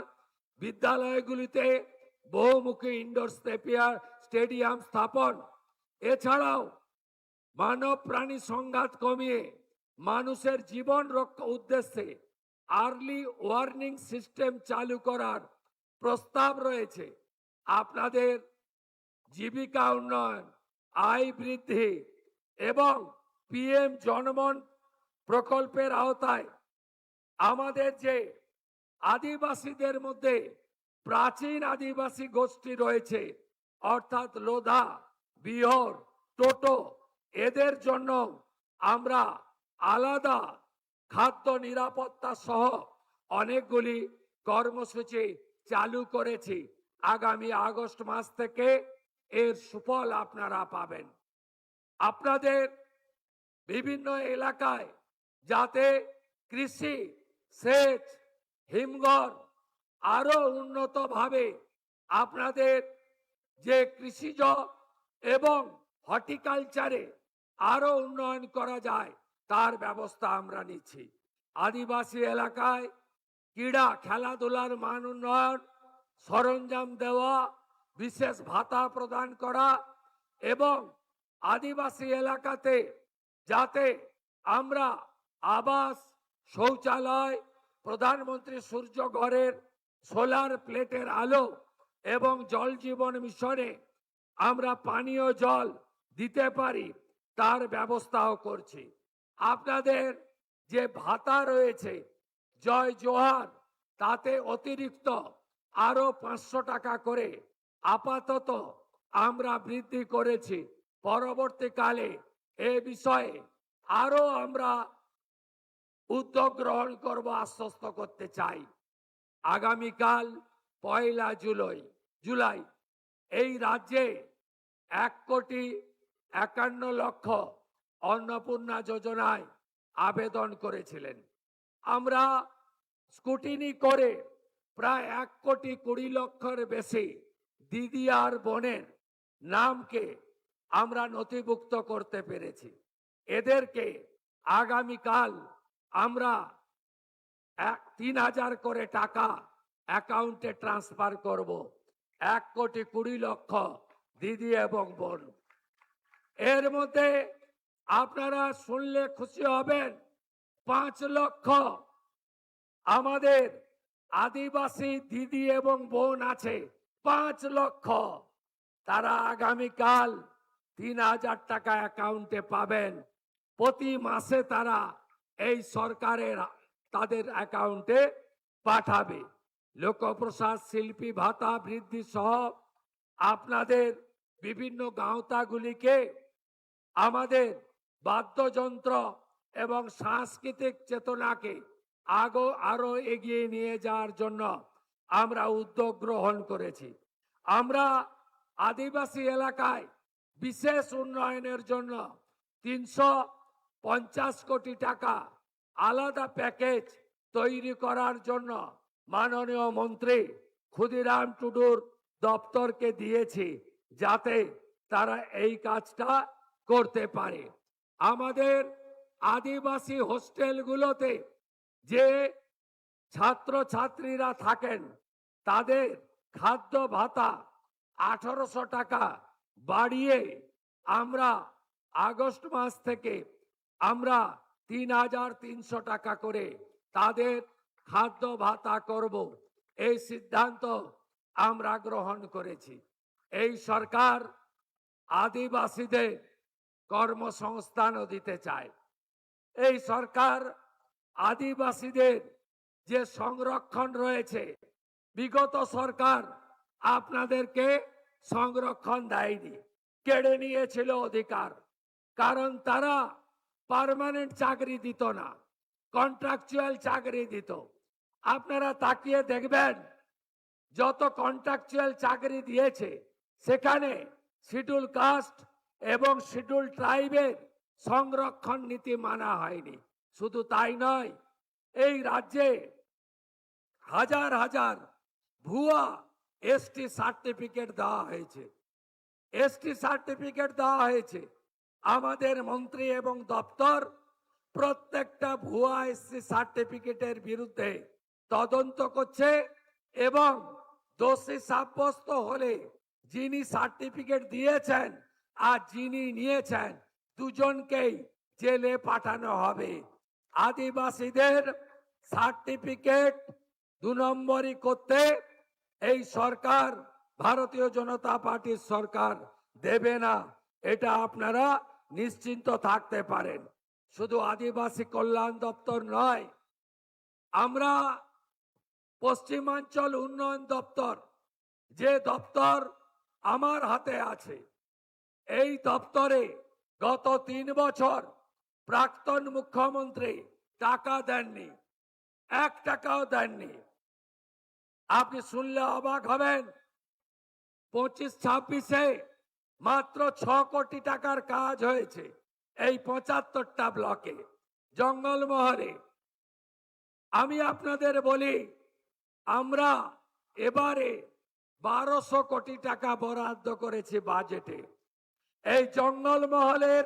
বিদ্যালয়গুলিতে বহুমুখী ইনডোর স্টেডিয়াম স্থাপন, এছাড়াও মানব প্রাণী সংঘাত কমিয়ে মানুষের জীবন রক্ষা উদ্দেশ্যে আর্লি ওয়ার্নিং সিস্টেম চালু করার প্রস্তাব রয়েছে। আপনাদের জীবিকা উন্নয়ন, আয় বৃদ্ধি এবং পিএম জনমন প্রকল্পের আওতায় আমাদের যে আদিবাসীদের মধ্যে প্রাচীন আদিবাসী গোষ্ঠী রয়েছে, অর্থাৎ লোধা, বিহর, টোটো, এদের জন্য আমরা আলাদা খাদ্য নিরাপত্তা সহ অনেকগুলি কর্মসূচি চালু করেছি। আগামী আগস্ট মাস থেকে এর সুফল আপনারা পাবেন। আপনাদের বিভিন্ন এলাকায় যাতে কৃষি, সেচ, হিমঘর আরো উন্নতভাবে আপনাদের যে কৃষিজ এবং হর্টিকালচারে আরো উন্নয়ন করা যায় তার ব্যবস্থা আমরা নিচ্ছি। আদিবাসী এলাকায় ক্রীড়া খেলাধুলার মান উন্নয়ন, সরঞ্জাম দেওয়া, বিশেষ ভাতা প্রদান করা এবং আদিবাসী এলাকাতে যাতে আমরা আবাস, শৌচালয়, প্রধানমন্ত্রী সূর্য ঘরের সোলার প্লেটের আলো এবং জল জীবন মিশনে আমরা পানীয় জল দিতে পারি তার ব্যবস্থাও করছি। আপনাদের যে ভাতা রয়েছে জয় জোহার, তাতে অতিরিক্ত আরো 500 টাকা করে আপাতত আমরা বৃদ্ধি করেছি। পরবর্তীকালে এ বিষয়ে আরো আমরা উদ্যোগ গ্রহণ করব, আশ্বস্ত করতে চাই। আগামীকাল 1 জুলাই এই রাজ্যে 1,51,00,000 অন্নপূর্ণা যোজনায় আবেদন করেছিলেন। আমরা স্কুটিনি করে প্রায় 1,20,00,000-এর বেশি দিদি আর বোনের নামকে আমরা নথিভুক্ত করতে পেরেছি। এদেরকে আগামীকাল আমরা 3,000 করে টাকা অ্যাকাউন্টে ট্রান্সফার করব। 1,20,00,000 দিদি এবং বোন। এর মধ্যে আপনারা শুনলে খুশি হবেন, 5 লক্ষ আমাদের আদিবাসী দিদি এবং বোন আছে, 5 লক্ষ। তারা আগামীকাল 3,000 টাকা অ্যাকাউন্টে পাবেন। প্রতি মাসে তারা এই সরকারের তাদের অ্যাকাউন্টে পাঠাবে। লোকপ্রসাদ, শিল্পী ভাতা বৃদ্ধি সহ আপনাদের বিভিন্ন গাঁওতাগুলিকে আমাদের বাদ্যযন্ত্র এবং সাংস্কৃতিক চেতনাকে আরো এগিয়ে নিয়ে যাওয়ার জন্য আমরা উদ্যোগ গ্রহণ করেছি। আমরা আদিবাসী এলাকায় বিশেষ উন্নয়নের জন্য 350 কোটি টাকা আলাদা প্যাকেজ তৈরি করার জন্য মাননীয় মন্ত্রী ক্ষুদিরাম টুডুর দপ্তরকে দিয়েছি, যাতে তারা এই কাজটা করতে পারে। আমাদের আদিবাসী হোস্টেলগুলোতে যে ছাত্রছাত্রীরা থাকেন তাদের খাদ্য ভাতা 1,800 টাকা বাড়িয়ে আমরা আগস্ট মাস থেকে আমরা 3,300 টাকা করে তাদের খাদ্য ভাতা করব। এই সিদ্ধান্ত আমরা গ্রহণ করেছি। এই সরকার আদিবাসীদের কর্মসংস্থানও দিতে চায়। এই সরকার আদিবাসীদের যে সংরক্ষণ রয়েছে, বিগত সরকার আপনাদেরকে সংরক্ষণ দেয়নি, কেড়ে নিয়েছিল অধিকার। কারণ তারা পার্মানেন্ট চাকরি দিত না, কন্ট্রাকচুয়াল চাকরি দিত। আপনারা তাকিয়ে দেখবেন যত কন্ট্রাকচুয়াল চাকরি দিয়েছে সেখানে শিডিউল কাস্ট এবং শিডিউল ট্রাইবের সংরক্ষণ নীতি মানা হয়নি। শুধু তাই নয়, এই রাজ্যে হাজার হাজার ভুয়া এসটি সার্টিফিকেট দেওয়া হয়েছে। এসটি সার্টিফিকেট দেওয়া হয়েছে। আমাদের মন্ত্রী এবং দপ্তর প্রত্যেকটা ভুয়া এসসি সার্টিফিকেটের বিরুদ্ধে তদন্ত করছে এবং দোষী সাব্যস্ত হলে যিনি সার্টিফিকেট দিয়েছেন আর যিনি নিয়েছেন দুজনকেই জেলে পাঠানো হবে। আদিবাসীদের সার্টিফিকেট 2 নম্বরই করতে এই সরকার, ভারতীয় জনতা পার্টির সরকার দেবে না, এটা আপনারা নিশ্চিন্ত থাকতে পারেন। শুধু আদিবাসী কল্যাণ দপ্তর নয়, আমরা পশ্চিমাঞ্চল উন্নয়ন দপ্তর, যে দপ্তর আমার হাতে আছে, এই দপ্তরে গত 3 বছর প্রাক্তন মুখ্যমন্ত্রী টাকা দেননি, 1 টাকাও দেননি। আপনি শুনলে অবাক হবেন, 25-26-এ মাত্র 6 কোটি টাকার কাজ হয়েছে এই 75টা ব্লকে, জঙ্গলমহলে। আমি আপনাদের বলি, আমরা এবারে 1200 কোটি টাকা বরাদ্দ করেছি বাজেটে। এই জঙ্গলমহলের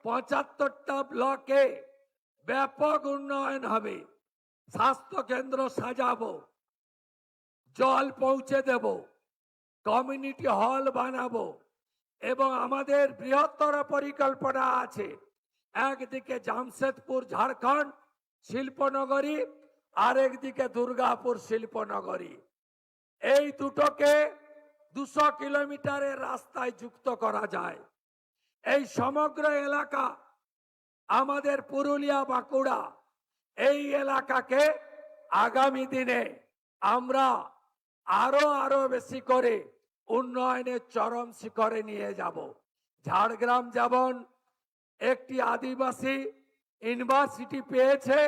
75টা ব্লকে ব্যাপক উন্নয়ন হবে। স্বাস্থ্য কেন্দ্র সাজাবো, জল পৌঁছে দেব, কমিউনিটি হল বানাবো এবং আমাদের বৃহত্তর পরিকল্পনা আছে। একদিকে জামশেদপুর ঝাড়খণ্ড শিল্পনগরী, আরেকদিকে দুর্গাপুর শিল্পনগরী। এই দুটোকে 200 কিলোমিটারের রাস্তায় যুক্ত করা যায়। এই সমগ্র এলাকা আমাদের পুরুলিয়া বাঁকুড়া, এই এলাকাকে আগামী দিনে আমরা আরো বেশি করে উন্নয়নের চরম শিখরে নিয়ে যাব। ঝাড়গ্রাম যেমন একটি আদিবাসী ইউনিভার্সিটি পেয়েছে,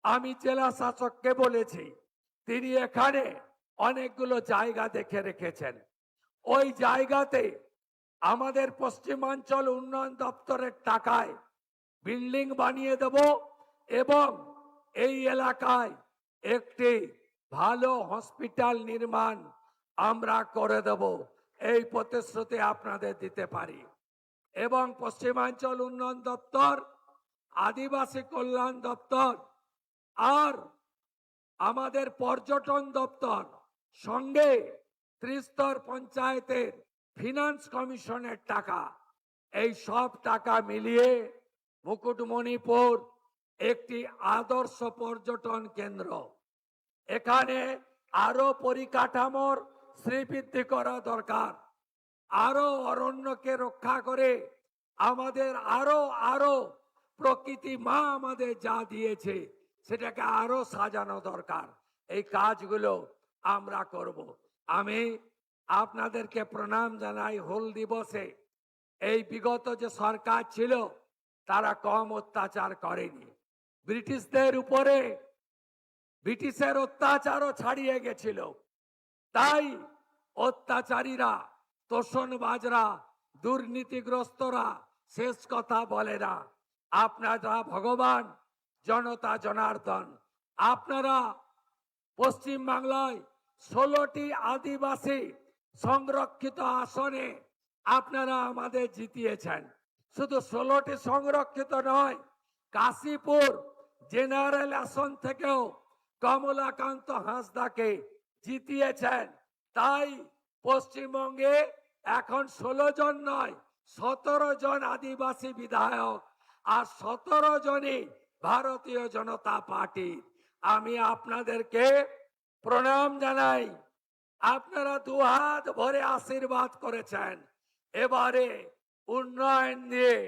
আমি জেলা শাসককে বলেছি, তিনি এখানে অনেকগুলো জায়গা দেখে রেখেছেন। ওই জায়গাতে আমাদের পশ্চিমাঞ্চল উন্নয়ন দপ্তরের টাকায় বিল্ডিং বানিয়ে দেব এবং এই এলাকায় একটি ভালো হসপিটাল নির্মাণ আমরা করে দেব, এই প্রতিশ্রুতি আপনাদের দিতে পারি। এবং পশ্চিমাঞ্চল উন্নয়ন দপ্তর, আদিবাসী কল্যাণ দপ্তর আর আমাদের পর্যটন দপ্তর সঙ্গে ত্রিস্তর পঞ্চায়েতের ফিনান্স কমিশনের টাকা, এই সব টাকা মিলিয়ে মুকুটমণিপুর একটি আদর্শ পর্যটন কেন্দ্র। এখানে আরো পরিকাঠামোর শ্রীবৃদ্ধি করা দরকার। আরো অরণ্যকে রক্ষা করে আমাদের আরো প্রকৃতি মা আমাদের যা দিয়েছে সেটাকে আরো সাজানো দরকার। এই কাজগুলো আমরা করব। আমি আপনাদেরকে প্রণাম জানাই হুল দিবসে। এই বিগত যে সরকার ছিল তারা কম অত্যাচার করেনি। ব্রিটিশদের উপরে ব্রিটিশের অত্যাচারও ছাড়িয়ে গেছিল। তাই অত্যাচারীরা, তোষণবাজরা, দুর্নীতিগ্রস্তরা শেষ কথা বলে না। আপনারা ভগবান, জনতা জনার্দন। আপনারা পশ্চিম বাংলায় 16টি আদিবাসী সংরক্ষিত আসনে আপনারা আমাদের জিতিয়েছেন। শুধু 16টি সংরক্ষিত নয়, কাশীপুর জেনারেল আসন থেকেও কমলাকান্ত হাঁসদাকে জিতিয়েছেন। তাই পশ্চিমবঙ্গে এখন 16 জন নয়, 17 জন আদিবাসী বিধায়ক আর 17 জনই ভারতীয় জনতা পার্টি। আমি আপনাদেরকে প্রণাম জানাই। আপনারা দুহাত ভরে আশীর্বাদ করেছেন। এবারে উন্নয়ন দিয়ে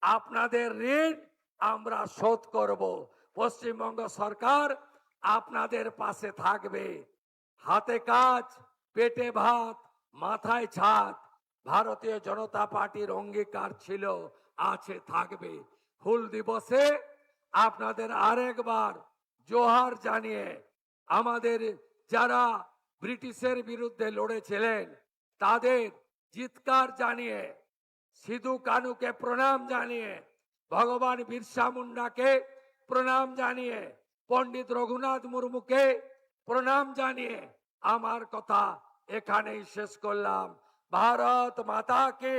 আপনাদের ঋণ আমরা শোধ করব। পশ্চিমবঙ্গ সরকার আপনাদের পাশে থাকবে। হাতে কাজ, পেটে ভাত, মাথায় ছাদ ভারতীয় জনতা পার্টির অঙ্গীকার ছিল, আছে, থাকবে। হুল দিবসে আপনাদের আরেকবার জোহার জানিয়ে, আমাদের যারা ব্রিটিশের বিরুদ্ধে লড়েছিলেন তাদের চিৎকার জানিয়ে, সিধু কানুকে প্রণাম জানিয়ে, ভগবান বিরসা মুন্ডাকে প্রণাম জানিয়ে, পণ্ডিত রঘুনাথ মুর্মুকে প্রণাম জানিয়ে আমার কথা এখানেই শেষ করলাম। ভারত মাতা কে,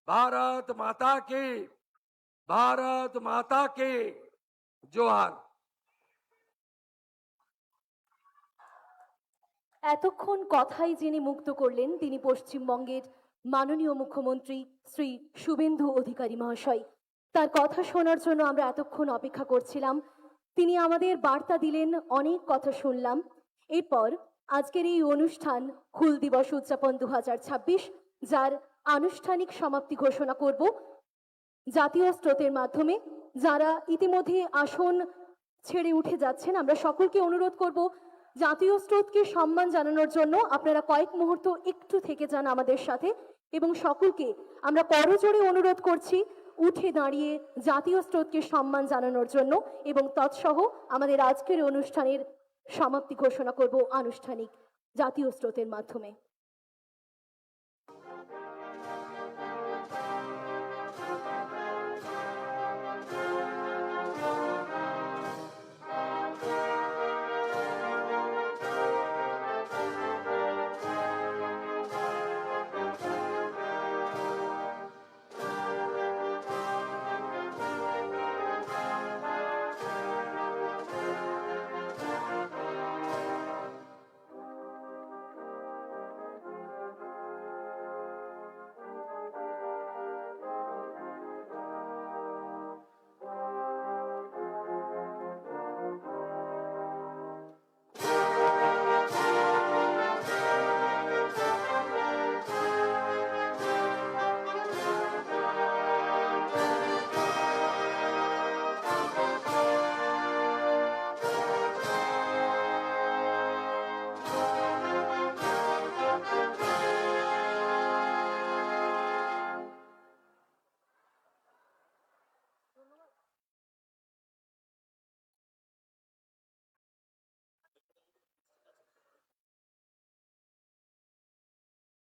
ভারত মাতা কে, ভারত মাতা কে জোহার। এতক্ষণ কথাই যিনি মুক্ত করলেন তিনি পশ্চিমবঙ্গের মাননীয় মুখ্যমন্ত্রী শ্রী শুভেন্দু অধিকারী মহাশয়। তার কথা শোনার জন্য আমরা এতক্ষণ অপেক্ষা করছিলাম। তিনি আমাদের বার্তা দিলেন, অনেক কথা শুনলাম। এরপর আজকের এই অনুষ্ঠান হুল দিবস উদযাপন 2026, যার আনুষ্ঠানিক সমাপ্তি ঘোষণা করব জাতীয় স্রোতের মাধ্যমে। যারা ইতিমধ্যে আসন ছেড়ে উঠে যাচ্ছেন, আমরা সকলকে অনুরোধ করব জাতীয় স্রোতকে সম্মান জানানোর জন্য আপনারা কয়েক মুহূর্ত একটু থেকে যান আমাদের সাথে, এবং সকলকে আমরা করজোড়ে অনুরোধ করছি উঠে দাঁড়িয়ে জাতীয় স্রোতকে সম্মান জানানোর জন্য, এবং তৎসহ আমাদের আজকের অনুষ্ঠানের সমাপ্তি ঘোষণা করব আনুষ্ঠানিক জাতীয় স্রোতের মাধ্যমে।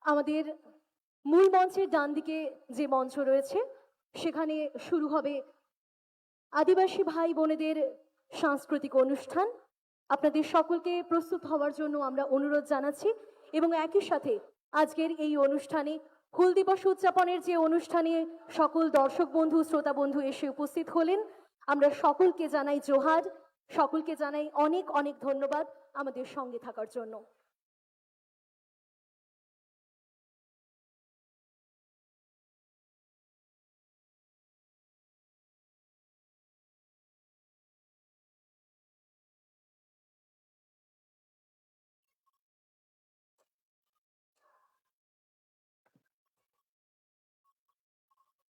আমাদের মূল মঞ্চের ডান দিকে যে মঞ্চ রয়েছে সেখানে শুরু হবে আদিবাসী ভাই বোনেদের সাংস্কৃতিক অনুষ্ঠান। আপনাদের সকলকে প্রস্তুত হওয়ার জন্য আমরা অনুরোধ জানাচ্ছি, এবং একই সাথে আজকের এই অনুষ্ঠানে হুল দিবস উদযাপনের যে অনুষ্ঠানে সকল দর্শক বন্ধু শ্রোতা বন্ধু এসে উপস্থিত হলেন, আমরা সকলকে জানাই জোহার, সকলকে জানাই অনেক অনেক ধন্যবাদ আমাদের সঙ্গে থাকার জন্য।